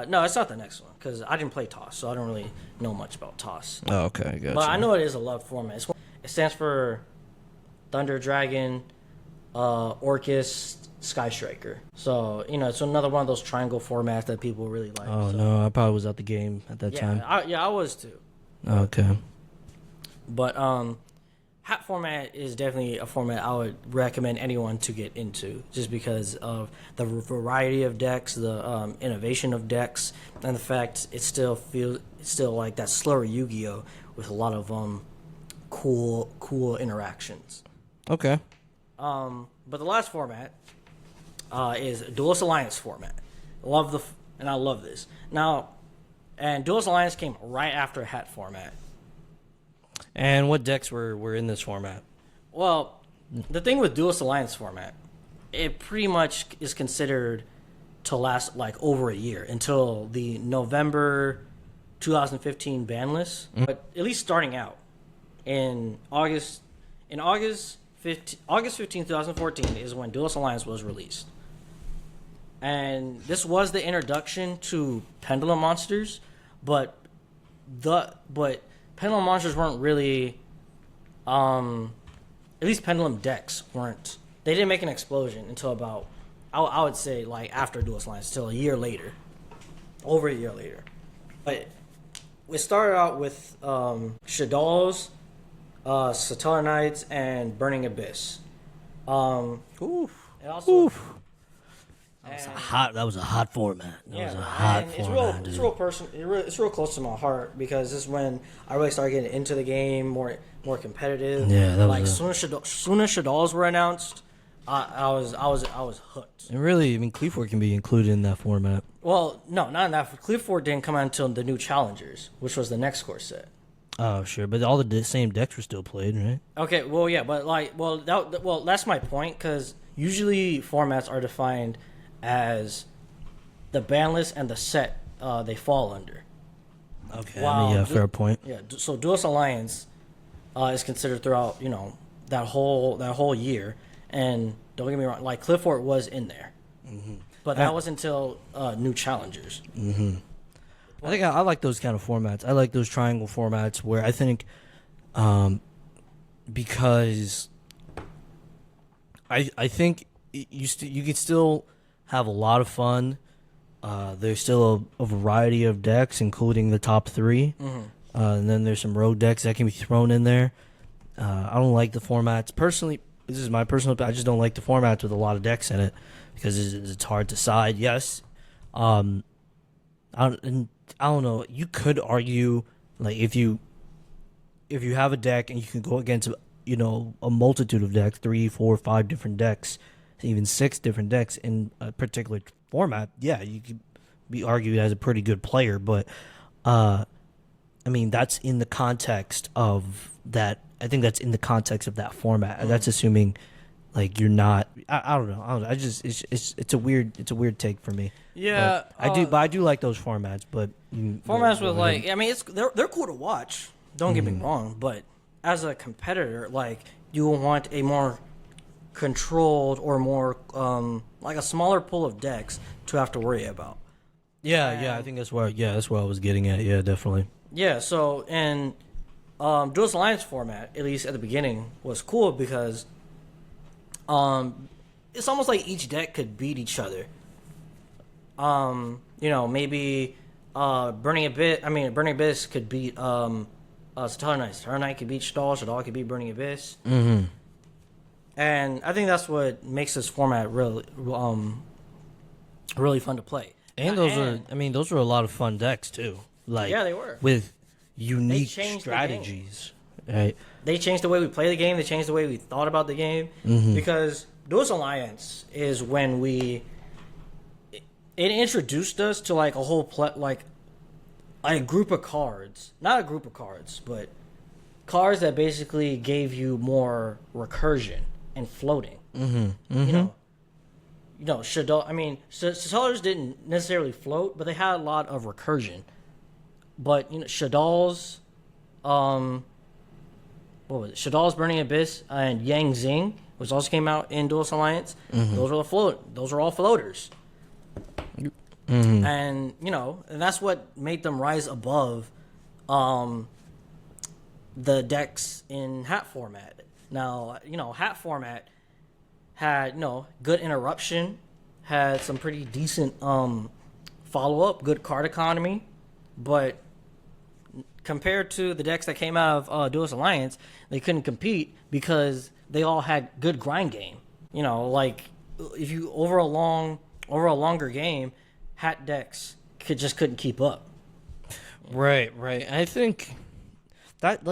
Speaker 2: No, it's not the next one because I didn't play Toss, so I don't really know much about Toss.
Speaker 1: Oh, okay, I gotcha.
Speaker 2: But I know it is a loved format. It stands for Thunder Dragon, Orcus, Sky Striker. So it's another one of those triangle formats that people really like.
Speaker 1: Oh
Speaker 2: so.
Speaker 1: no, I probably was out the game at that time.
Speaker 2: I was too.
Speaker 1: Okay.
Speaker 2: But hat format is definitely a format I would recommend anyone to get into, just because of the variety of decks, the innovation of decks, and the fact it's still like that slower Yu-Gi-Oh with a lot of cool interactions.
Speaker 1: Okay.
Speaker 2: But the last format is Duelist Alliance format. I love this. Now, and Duelist Alliance came right after hat format.
Speaker 1: And what decks were in this format?
Speaker 2: Well, the thing with Duelist Alliance format, it pretty much is considered to last like over a year until the November 2015 ban list. But at least starting out, in August 15th, 2014 is when Duelist Alliance was released. And this was the introduction to Pendulum Monsters, but Pendulum Monsters weren't really at least Pendulum decks weren't. They didn't make an explosion until about I would say like after Duelist Alliance, till a year later. Over a year later. But we started out with Shaddolls, Satellar Knights, and Burning Abyss.
Speaker 1: Oof.
Speaker 2: And also,
Speaker 1: Oof. That was a hot format. That was a hot format.
Speaker 2: It's real close to my heart because this is when I really started getting into the game, more competitive.
Speaker 1: Yeah, that
Speaker 2: like
Speaker 1: was
Speaker 2: soon as Shaddolls were announced, I was hooked.
Speaker 1: And really, I mean, Cleveland can be included in that format.
Speaker 2: Well, no, not in that. Cleveland didn't come out until the new Challengers, which was the next core set.
Speaker 1: Oh, sure, but all the same decks were still played, right?
Speaker 2: Okay, well, yeah, but that's my point because usually formats are defined as the ban list and the set they fall under.
Speaker 1: Okay, wow. I mean, yeah, fair point.
Speaker 2: Yeah, so Duelist Alliance is considered throughout that whole year, and don't get me wrong, like Clifford was in there, but that was until new Challengers.
Speaker 1: I think I like those kind of formats. I like those triangle formats where I think, because I think you can still have a lot of fun. There's still a variety of decks, including the top three. And then there's some road decks that can be thrown in there. I don't like the formats. Personally, this is my personal opinion, I just don't like the formats with a lot of decks in it because it's hard to decide. Yes. I don't know. You could argue, like, if you have a deck and you can go against a multitude of decks, 3, 4, 5 different decks, even 6 different decks in a particular format, yeah, you could be argued as a pretty good player. But I mean, that's in the context of that. I think that's in the context of that format. That's assuming like you're not. I don't know. I just it's a weird take for me.
Speaker 2: Yeah,
Speaker 1: but I do like those formats. But
Speaker 2: formats with like, I mean, they're cool to watch. Don't get me wrong, but as a competitor, like you will want a more controlled or more like a smaller pool of decks to have to worry about.
Speaker 1: Yeah, I think that's where I was getting at. Yeah, definitely.
Speaker 2: Yeah, so and Duelist Alliance format, at least at the beginning, was cool because it's almost like each deck could beat each other. Maybe Burning Abyss could beat Satellar Knight. Satellar Knight could beat Shaddol could beat Burning Abyss. And I think that's what makes this format really fun to play.
Speaker 1: And those were a lot of fun decks too. Like,
Speaker 2: yeah, they were.
Speaker 1: With unique strategies. Right.
Speaker 2: They changed the way we play the game. They changed the way we thought about the game. Because Duelist Alliance is when it introduced us to like a whole a group of cards. Not a group of cards, but cards that basically gave you more recursion and floating. Shadow. I mean, Stellars didn't necessarily float, but they had a lot of recursion. But Shaddolls, what was it? Shaddolls, Burning Abyss, and Yang Zing, which also came out in Duelist Alliance. Those are all floaters. And and that's what made them rise above the decks in hat format. Now, hat format had good interruption, had some pretty decent follow-up, good card economy, but compared to the decks that came out of Duelist Alliance, they couldn't compete because they all had good grind game. Like if you over a longer game, hat decks couldn't keep up.
Speaker 1: Right. I think that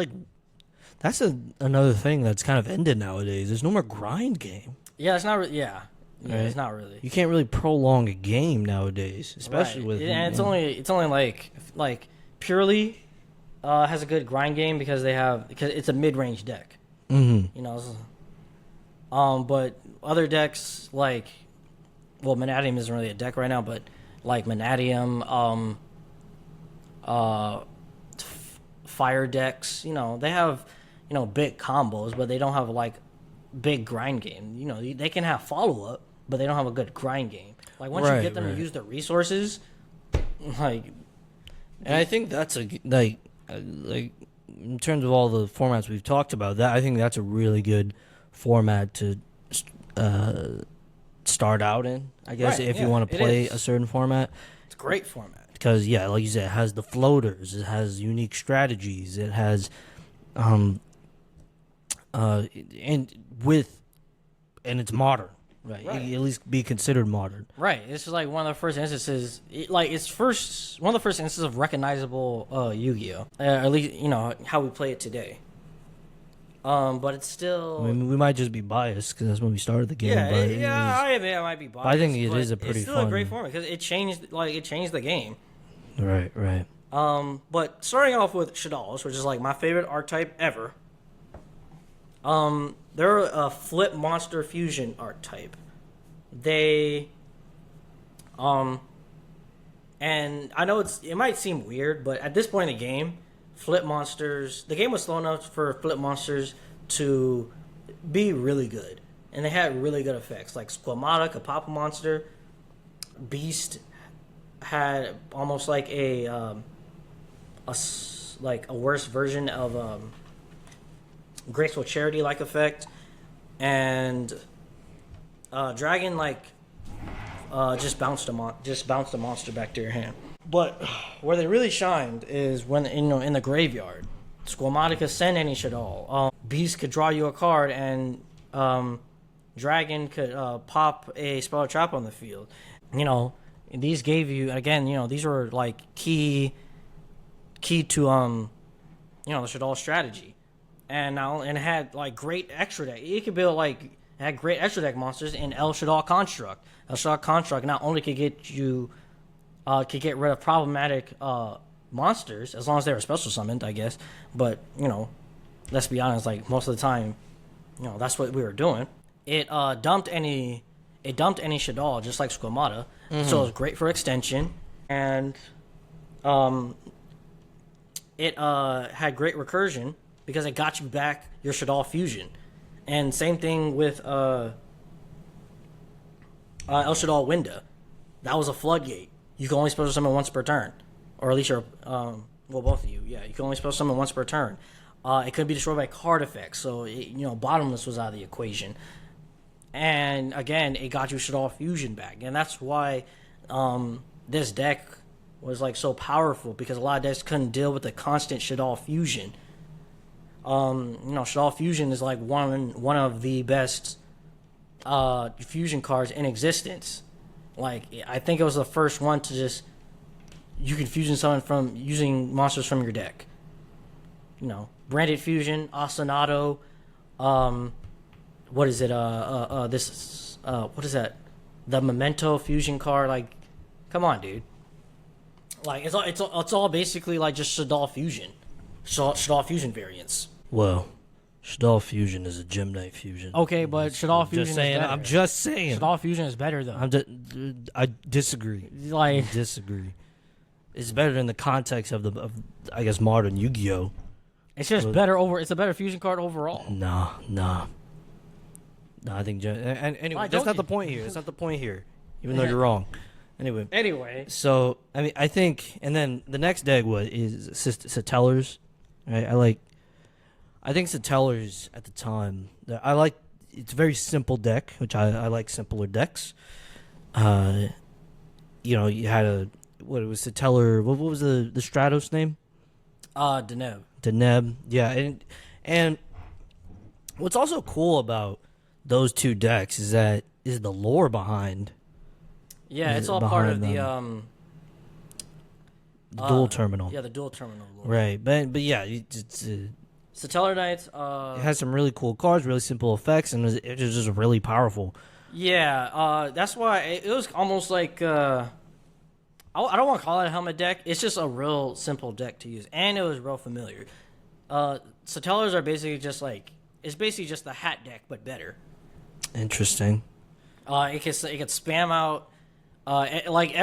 Speaker 1: that's another thing that's kind of ended nowadays. There's no more grind game.
Speaker 2: Yeah, it's not. Yeah,
Speaker 1: right?
Speaker 2: It's not really.
Speaker 1: You can't really prolong a game nowadays, especially with.
Speaker 2: And it's only like Purely has a good grind game because it's a mid-range deck. But other decks Manatium isn't really a deck right now, but like Manatium, fire decks, they have big combos, but they don't have like big grind game. They can have follow up, but they don't have a good grind game. Like once you get them to use their resources, like,
Speaker 1: and I think that's like in terms of all the formats we've talked about, that I think that's a really good format to start out in. I guess if you want to play a certain format,
Speaker 2: it's a great format
Speaker 1: because like you said, it has the floaters, it has unique strategies, it has and it's modern. Right. At least be considered modern.
Speaker 2: Right. This is like one of the first instances. One of the first instances of recognizable Yu-Gi-Oh. At least how we play it today. But it's still.
Speaker 1: I mean, we might just be biased because that's when we started the game.
Speaker 2: Yeah,
Speaker 1: but
Speaker 2: I admit I might be biased.
Speaker 1: I think it is a pretty
Speaker 2: it's still
Speaker 1: fun.
Speaker 2: a great format because it changed the game.
Speaker 1: Right.
Speaker 2: But starting off with Shadows, which is like my favorite archetype ever. They're a flip monster fusion archetype. They, and I know it might seem weird, but at this point in the game, the game was slow enough for flip monsters to be really good. And they had really good effects, like Squamata, Kapapa Monster, Beast had almost like a worse version of, Graceful Charity like effect, and Dragon just bounced a monster back to your hand. But where they really shined is when in the graveyard. Squamata could send any shit all. Beast could draw you a card, and Dragon could pop a spell trap on the field. These gave you again. These were like key to the Shaddoll strategy. And it had like great extra deck. It could build it had great extra deck monsters in El Shaddoll Construct. El Shaddoll Construct not only could get rid of problematic monsters as long as they were special summoned, I guess. But let's be honest, like most of the time, that's what we were doing. It dumped any Shaddoll just like Squamata, so it was great for extension, and it had great recursion. Because it got you back your Shaddoll Fusion. And same thing with El Shaddoll Winda. That was a floodgate. You can only special summon once per turn. Or at least both of you. Yeah, you can only special summon once per turn. It could be destroyed by card effects. So, Bottomless was out of the equation. And again, it got you Shaddoll Fusion back. And that's why this deck was so powerful. Because a lot of decks couldn't deal with the constant Shaddoll Fusion. Shaddoll Fusion is like one of the best fusion cards in existence. Like, I think it was the first one to you can fusion summon from using monsters from your deck. Branded Fusion, Asanato, what is it? What is that? The Memento Fusion card. Like, come on, dude. Like, it's all basically like just Shaddoll Fusion. Shaddoll Fusion variants.
Speaker 1: Well, Shaddoll Fusion is a Gem Knight fusion.
Speaker 2: Okay, but Shaddoll Fusion is better.
Speaker 1: I'm just saying.
Speaker 2: Shaddoll Fusion is better, though.
Speaker 1: I disagree. I disagree. It's better in the context of I guess, modern Yu-Gi-Oh!
Speaker 2: It's just better it's a better fusion card overall.
Speaker 1: Nah. No, I think... And anyway, that's not the point here. That's not the point here. Even though you're wrong. Anyway. So, I mean, I think... And then the next deck is Satellars. Right? I think Satellars at the time... It's a very simple deck, which I like simpler decks. You had what it was Satellar... What was the Stratos name? Deneb. Yeah, and what's also cool about those two decks is the lore behind.
Speaker 2: Yeah, it's all part of the
Speaker 1: dual terminal.
Speaker 2: Yeah, the dual terminal lore.
Speaker 1: Right, but yeah, it's
Speaker 2: Satellar Knights.
Speaker 1: It has some really cool cards, really simple effects, and it was just really powerful.
Speaker 2: Yeah, that's why it was almost like I don't want to call it a helmet deck. It's just a real simple deck to use, and it was real familiar. Satellars are basically just it's basically just the hat deck but better.
Speaker 1: Interesting.
Speaker 2: It could spam out almost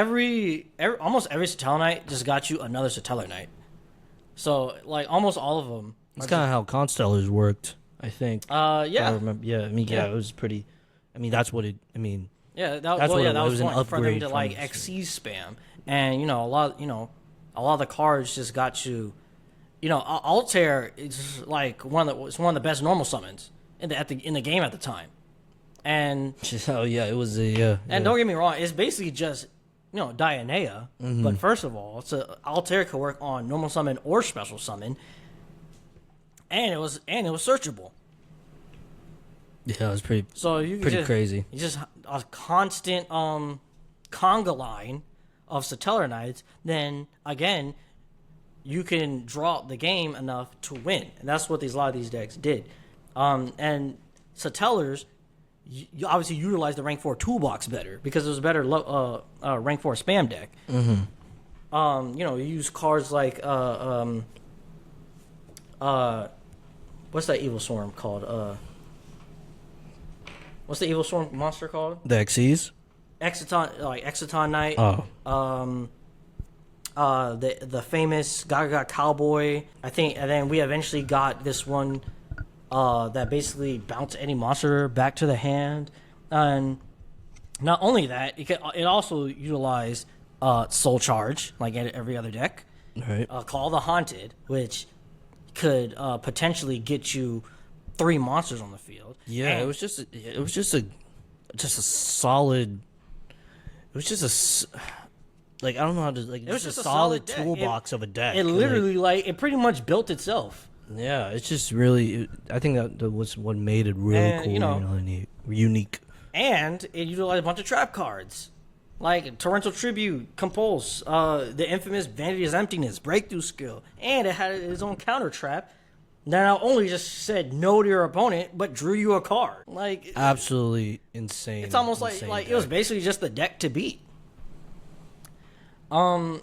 Speaker 2: every Satellar Knight just got you another Satellar Knight. So almost all of them
Speaker 1: That's kind of how Constellars worked, I think.
Speaker 2: Yeah.
Speaker 1: I remember. Yeah, I mean, yeah,
Speaker 2: Yeah.
Speaker 1: it was pretty. I mean, that's what it. I mean,
Speaker 2: Yeah,
Speaker 1: that's what
Speaker 2: that
Speaker 1: it
Speaker 2: was
Speaker 1: was an
Speaker 2: one for them
Speaker 1: upgrade
Speaker 2: to
Speaker 1: from
Speaker 2: like
Speaker 1: this.
Speaker 2: XC spam, and a lot of the cards just got you. Altair is like one of the best normal summons in the game at the time, and
Speaker 1: Oh yeah, it was a
Speaker 2: and don't get me wrong, it's basically just Dionea. But first of all, Altair could work on normal summon or special summon, and it was searchable.
Speaker 1: Yeah, it was pretty.
Speaker 2: So you
Speaker 1: Pretty
Speaker 2: just,
Speaker 1: crazy.
Speaker 2: You just a constant conga line of Satellar Knights. Then again, you can draw the game enough to win, and that's what a lot of these decks did. And Satellars, you obviously utilize the rank 4 toolbox better because it was a better rank 4 spam deck. You use cards like what's that evil swarm called? What's the evil swarm monster called?
Speaker 1: The XCs.
Speaker 2: Exciton Knight.
Speaker 1: Oh,
Speaker 2: The famous Gaga Cowboy. I think, and then we eventually got this one that basically bounced any monster back to the hand. And not only that, it also utilized Soul Charge like in every other deck.
Speaker 1: right.
Speaker 2: Call the Haunted, which could potentially get you 3 monsters on the field.
Speaker 1: Yeah,
Speaker 2: And-
Speaker 1: it was just a solid. It was just like I don't know how to like. It
Speaker 2: was
Speaker 1: just
Speaker 2: just
Speaker 1: a
Speaker 2: a
Speaker 1: solid
Speaker 2: solid deck.
Speaker 1: toolbox of a deck.
Speaker 2: It
Speaker 1: Like,
Speaker 2: literally it pretty much built itself.
Speaker 1: yeah, it's just really. I think that was what made it really
Speaker 2: And,
Speaker 1: cool. And unique.
Speaker 2: And it utilized a bunch of trap cards. Like Torrential Tribute, Compulse, the infamous Vanity's Emptiness, Breakthrough Skill. And it had its own counter trap that not only just said no to your opponent, but drew you a card. Like,
Speaker 1: Absolutely insane.
Speaker 2: it's almost
Speaker 1: insane
Speaker 2: like it was
Speaker 1: deck.
Speaker 2: basically just the deck to beat. And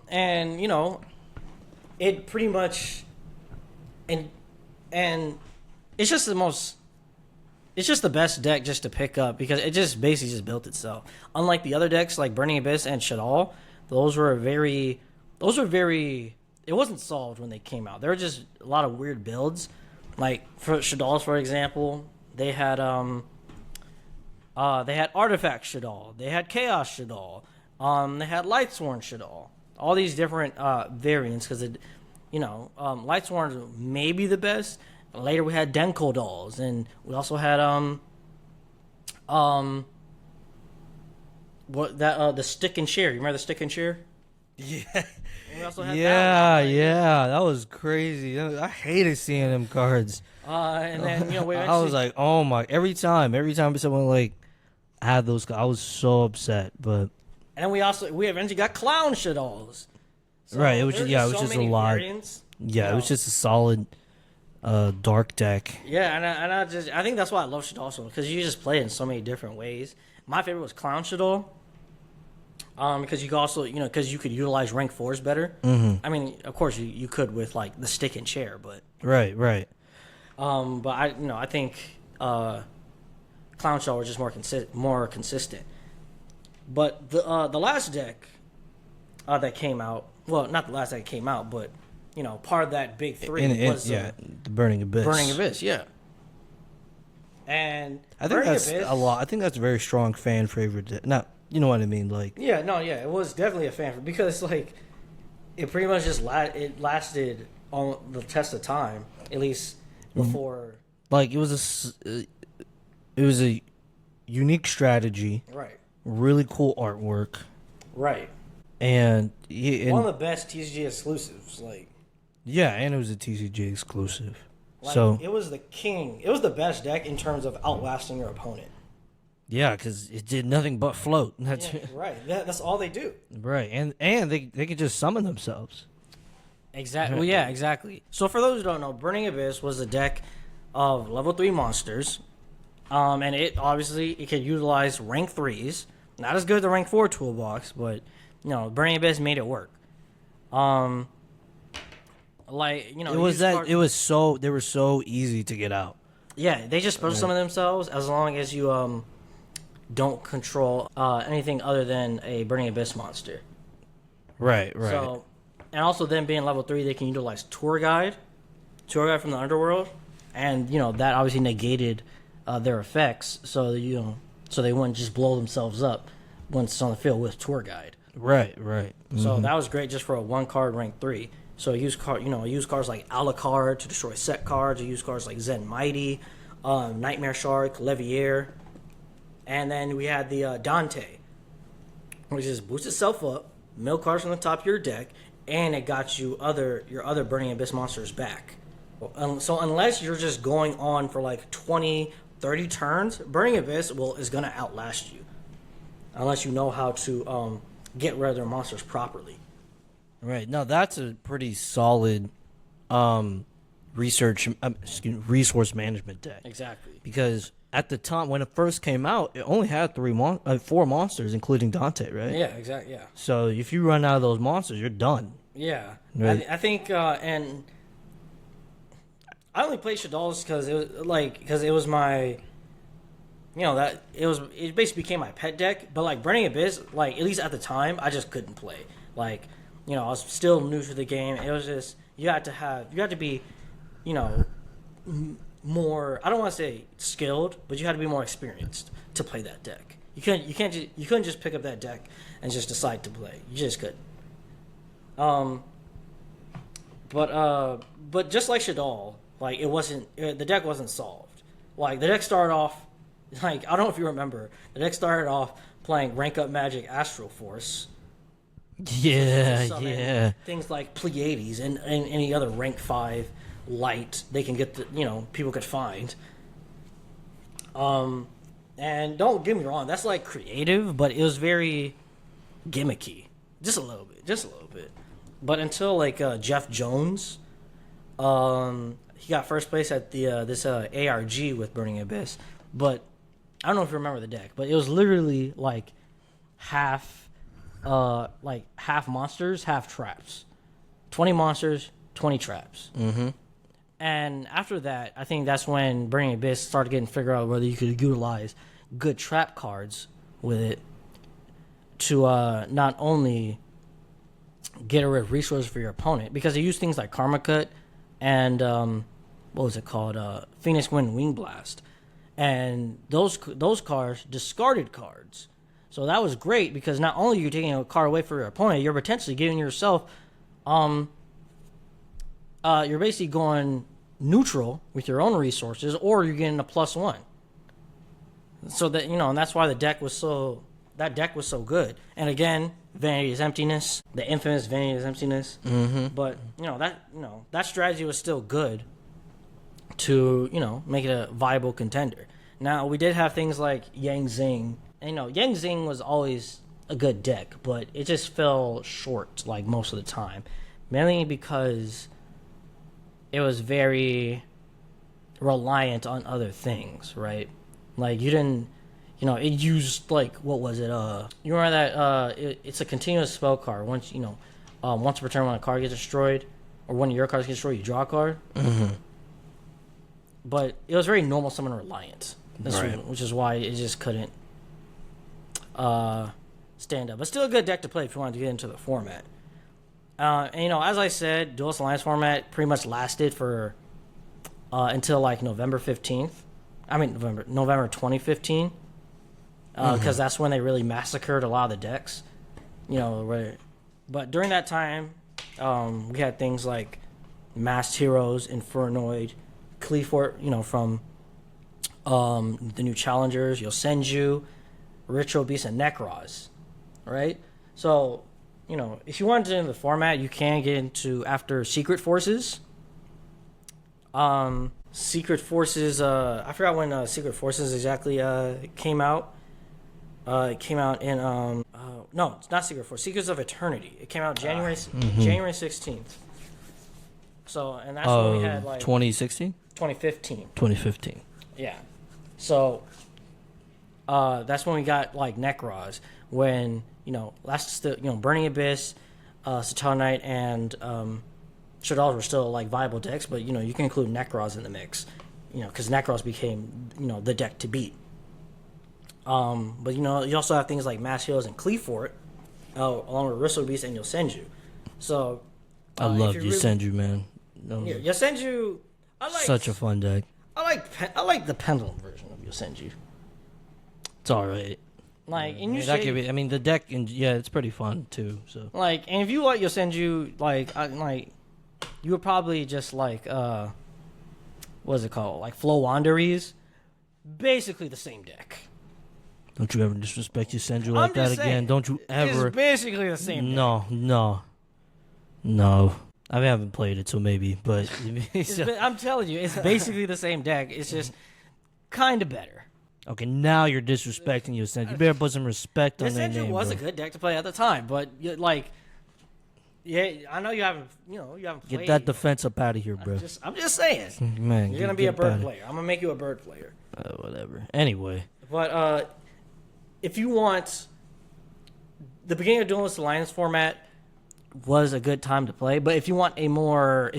Speaker 2: it pretty much, and it's just it's just the best deck just to pick up because it just basically just built itself. Unlike the other decks like Burning Abyss and Shadal, those were very. It wasn't solved when they came out. There were just a lot of weird builds. Like for Shadal's, for example, they had Artifact Shadal, they had Chaos Shadal, they had Lightsworn Shadal. All these different variants because Lightsworn may be the best. Later we had Denko dolls, and we also had the Stick and Share. You remember the Stick and Share?
Speaker 1: Yeah.
Speaker 2: And we also had
Speaker 1: Yeah,
Speaker 2: that one.
Speaker 1: yeah, that was crazy. I hated seeing them cards.
Speaker 2: And then we
Speaker 1: I was like, oh my! Every time someone like had those, I was so upset. But
Speaker 2: and then we eventually got Clown Shadals. So
Speaker 1: right, it was
Speaker 2: there's
Speaker 1: just, it was
Speaker 2: so
Speaker 1: just a
Speaker 2: many
Speaker 1: lot.
Speaker 2: variants.
Speaker 1: Yeah, it was just a solid dark deck.
Speaker 2: Yeah, and I think that's why I love Shadal so because you just play it in so many different ways. My favorite was Clown Shadal. Because you could also, because you could utilize rank 4s better. Mm-hmm. I mean, of course, you could with like the Stick and Chair, but
Speaker 1: Right.
Speaker 2: but I think Clown Shadal was just more consistent. But the last deck that came out, well, not the last deck that came out, but part of that big three was
Speaker 1: the Burning Abyss.
Speaker 2: Burning Abyss, yeah. And
Speaker 1: I think
Speaker 2: Burning
Speaker 1: that's
Speaker 2: Abyss,
Speaker 1: a lot. I think that's a very strong fan favorite. Not, you know what I mean? Like,
Speaker 2: yeah, no, yeah, it was definitely a fan favorite because like it pretty much just lasted on the test of time, at least before.
Speaker 1: it was a unique strategy,
Speaker 2: Right.
Speaker 1: really cool artwork,
Speaker 2: Right.
Speaker 1: and
Speaker 2: One of the best TCG exclusives, like
Speaker 1: and it was a TCG exclusive.
Speaker 2: Like,
Speaker 1: So
Speaker 2: it was the king. It was the best deck in terms of outlasting your opponent.
Speaker 1: yeah, because it did nothing but float. That's
Speaker 2: Yeah, right. That's all they do.
Speaker 1: right, and they could just summon themselves.
Speaker 2: Exactly. Well, yeah, exactly. So for those who don't know, Burning Abyss was a deck of level 3 monsters, and it could utilize rank 3s. Not as good as the rank 4 toolbox, but Burning Abyss made it work.
Speaker 1: It was that it was so they were so easy to get out.
Speaker 2: Yeah, they just special summon themselves as long as you don't control anything other than a Burning Abyss monster.
Speaker 1: Right.
Speaker 2: So, and also them being level 3, they can utilize Tour Guide, tour guide from the underworld, and that obviously negated their effects. So so they wouldn't just blow themselves up once on the field with tour guide.
Speaker 1: Right, right.
Speaker 2: So that was great just for a one card rank 3. So I used cards like Alucard to destroy set cards. I used cards like Zen Mighty, Nightmare Shark, Levier, and then we had the Dante, which just boosts itself up, mill cards from the top of your deck, and it got you your other Burning Abyss monsters back. So unless you're just going on for like 20, 30 turns, Burning Abyss is going to outlast you, unless you know how to get rid of their monsters properly.
Speaker 1: Right. Now that's a pretty solid resource management deck.
Speaker 2: Exactly.
Speaker 1: Because at the time when it first came out, it only had 4 monsters, including Dante, right?
Speaker 2: Yeah, exactly. Yeah.
Speaker 1: So if you run out of those monsters, you're done.
Speaker 2: Yeah.
Speaker 1: Right.
Speaker 2: I think, and I only played Shaddolls because it was my, it basically became my pet deck. But like Burning Abyss, like at least at the time, I just couldn't play. Like, I was still new to the game. It was just you had to be, more. I don't want to say skilled, but you had to be more experienced to play that deck. You couldn't just pick up that deck and just decide to play. You just couldn't. But just like Shaddol, like the deck wasn't solved. Like the deck started off, like I don't know if you remember, the deck started off playing rank up Magic Astral Force.
Speaker 1: Yeah.
Speaker 2: Things like Pleiades and any other rank 5 light they can get people could find. And don't get me wrong, that's like creative, but it was very gimmicky, just a little bit. But until like Jeff Jones, he got first place at the this ARG with Burning Abyss. But I don't know if you remember the deck, but it was literally like half monsters, half traps. 20 monsters, 20 traps.
Speaker 1: Mm-hmm.
Speaker 2: And after that, I think that's when Burning Abyss started getting figured out whether you could utilize good trap cards with it to not only get rid of resources for your opponent, because they use things like Karma Cut and what was it called, Phoenix Wind Wing Blast, and those cards discarded cards. So that was great because not only are you taking a card away for your opponent, you're potentially giving yourself you're basically going neutral with your own resources, or you're getting a +1. So that and that's why that deck was so good. And again, Vanity's Emptiness, the infamous Vanity's Emptiness.
Speaker 1: Mm-hmm.
Speaker 2: But that strategy was still good to make it a viable contender. Now we did have things like Yang Zing, and Yang Zing was always a good deck, but it just fell short like most of the time, mainly because it was very reliant on other things, right? Like you didn't, it used like, what was it? You remember that it's a continuous spell card. Once per turn when a card gets destroyed, or one of your cards gets destroyed, you draw a card.
Speaker 1: Mm-hmm.
Speaker 2: But it was very normal summon reliant,
Speaker 1: Right.
Speaker 2: which is why it just couldn't stand up. But still a good deck to play if you wanted to get into the format. And as I said, Duelist Alliance format pretty much lasted for until like November 15th. I mean November 2015, because that's when they really massacred a lot of the decks. But during that time, we had things like Masked Heroes, Infernoid, Cleafort, from the new challengers, Yosenju, Ritual Beast, and Necros, right? So, if you wanted to get into the format, you can get into after Secret Forces. Secret Forces, I forgot when Secret Forces exactly came out. It came out in, no, it's not Secret Forces, Secrets of Eternity. It came out January 16th. So, and that's when we had like
Speaker 1: 2016?
Speaker 2: 2015.
Speaker 1: 2015.
Speaker 2: Yeah. So, that's when we got like Necros, when Burning Abyss, Satellite Knight, and Shaddolls were still like viable decks, but you can include Necros in the mix, because Necros became the deck to beat. But you also have things like Mass Heroes and Cleafort, along with Ritual Beast and Yosenju. So
Speaker 1: I love
Speaker 2: if
Speaker 1: Yosenju, man.
Speaker 2: Yeah, Yosenju. I like
Speaker 1: Such a fun deck.
Speaker 2: I like the pendulum version of Yosenju.
Speaker 1: It's all right.
Speaker 2: Like,
Speaker 1: I
Speaker 2: and you
Speaker 1: mean, that
Speaker 2: say
Speaker 1: could be, I mean, the deck, and yeah, it's pretty fun too. So
Speaker 2: like, and if you like Yosenju, you would probably just what is it called? Like Flow Wanderies, basically the same deck.
Speaker 1: don't you ever disrespect your Senju like that
Speaker 2: just
Speaker 1: again.
Speaker 2: saying,
Speaker 1: Don't you ever.
Speaker 2: It's basically the same. Deck.
Speaker 1: No. I haven't played it, so maybe. But
Speaker 2: I'm telling you, it's basically the same deck. It's just kind of better.
Speaker 1: okay, now you're disrespecting your Senju. You better put some respect on that
Speaker 2: Yosenju
Speaker 1: name,
Speaker 2: was
Speaker 1: bro.
Speaker 2: a good deck to play at the time, but yeah, I know you haven't played.
Speaker 1: Get that defense up out of here, bro.
Speaker 2: I'm just saying.
Speaker 1: Man,
Speaker 2: You're gonna be a bird player. I'm gonna make you a bird player.
Speaker 1: Whatever. Anyway,
Speaker 2: But if you want, the beginning of Duelist Alliance format was a good time to play. But if you want more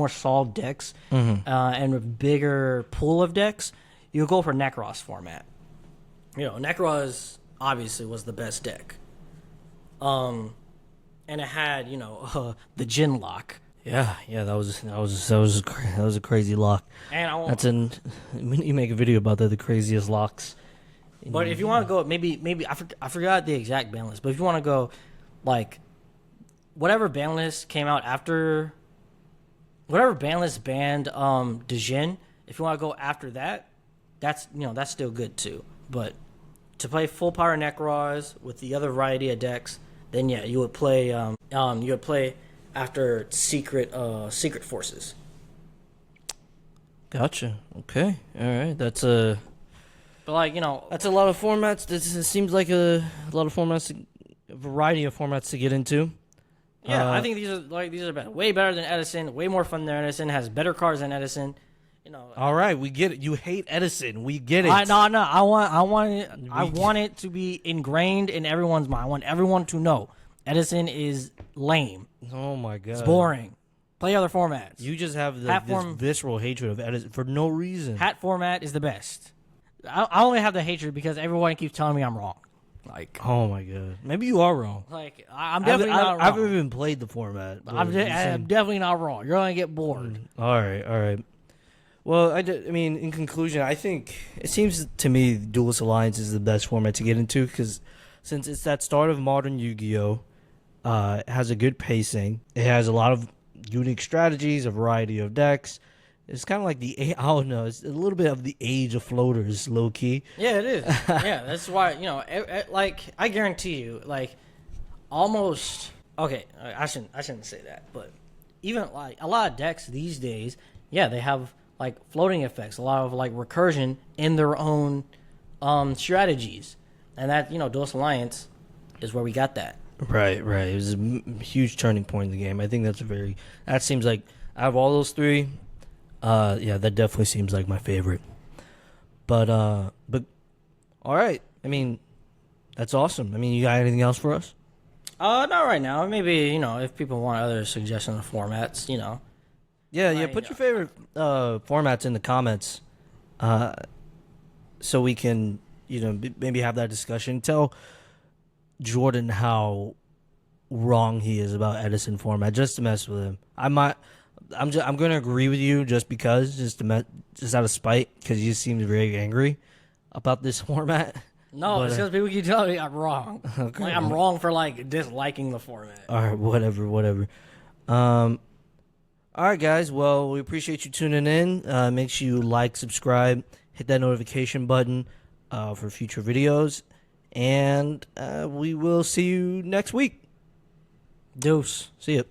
Speaker 2: solved decks and a bigger pool of decks, you go for Necros format. Necros obviously was the best deck. And it had the Jin lock.
Speaker 1: yeah, that was a crazy lock.
Speaker 2: And
Speaker 1: you make a video about that, the craziest locks.
Speaker 2: But if you want to go, maybe I forgot the exact ban list. But if you want to go, like, whatever ban list came out after, whatever ban list banned Djinn, if you want to go after that, that's still good too. But to play full power Necros with the other variety of decks, then yeah, you would play after secret forces.
Speaker 1: Gotcha. Okay. All right. That's
Speaker 2: But
Speaker 1: that's a lot of formats. This seems like a lot of formats, a variety of formats to get into.
Speaker 2: Yeah, I think these are better. Way better than Edison. Way more fun than Edison. Has better cards than Edison.
Speaker 1: All right, we get it. You hate Edison. We get it.
Speaker 2: No. I want it to be ingrained in everyone's mind. I want everyone to know Edison is lame.
Speaker 1: Oh my god,
Speaker 2: It's boring. Play other formats.
Speaker 1: You just have this visceral hatred of Edison for no reason.
Speaker 2: Hat format is the best. I only have the hatred because everyone keeps telling me I'm wrong. Like,
Speaker 1: oh my god, maybe you are wrong.
Speaker 2: Like, I'm definitely not wrong.
Speaker 1: I haven't even played the format.
Speaker 2: I'm definitely not wrong. You're gonna get bored.
Speaker 1: All right. Well, I mean, in conclusion, I think it seems to me Duelist Alliance is the best format to get into because since it's that start of modern Yu-Gi-Oh, it has a good pacing. It has a lot of unique strategies, a variety of decks. It's kind of like I don't know. It's a little bit of the age of floaters, low key.
Speaker 2: Yeah, it is. Yeah, that's why like I guarantee you, like almost. Okay, I shouldn't say that, but even like a lot of decks these days, yeah, they have like floating effects, a lot of like recursion in their own strategies, and that Duelist Alliance is where we got that.
Speaker 1: Right. It was a huge turning point in the game. I think that seems like out of all those three. Yeah, that definitely seems like my favorite. But all right. I mean, that's awesome. I mean, you got anything else for us?
Speaker 2: Not right now. Maybe if people want other suggestions of formats,
Speaker 1: Yeah. Put your favorite formats in the comments, so we can maybe have that discussion. Tell Jordan how wrong he is about Edison format, just to mess with him. I'm going to agree with you just out of spite, because you seem very angry about this format.
Speaker 2: No, it's because people keep telling me I'm wrong. Okay. Like, I'm wrong for like disliking the format.
Speaker 1: All right, whatever. All right, guys. Well, we appreciate you tuning in. Make sure you like, subscribe, hit that notification button for future videos, and we will see you next week.
Speaker 2: Deuce.
Speaker 1: See ya.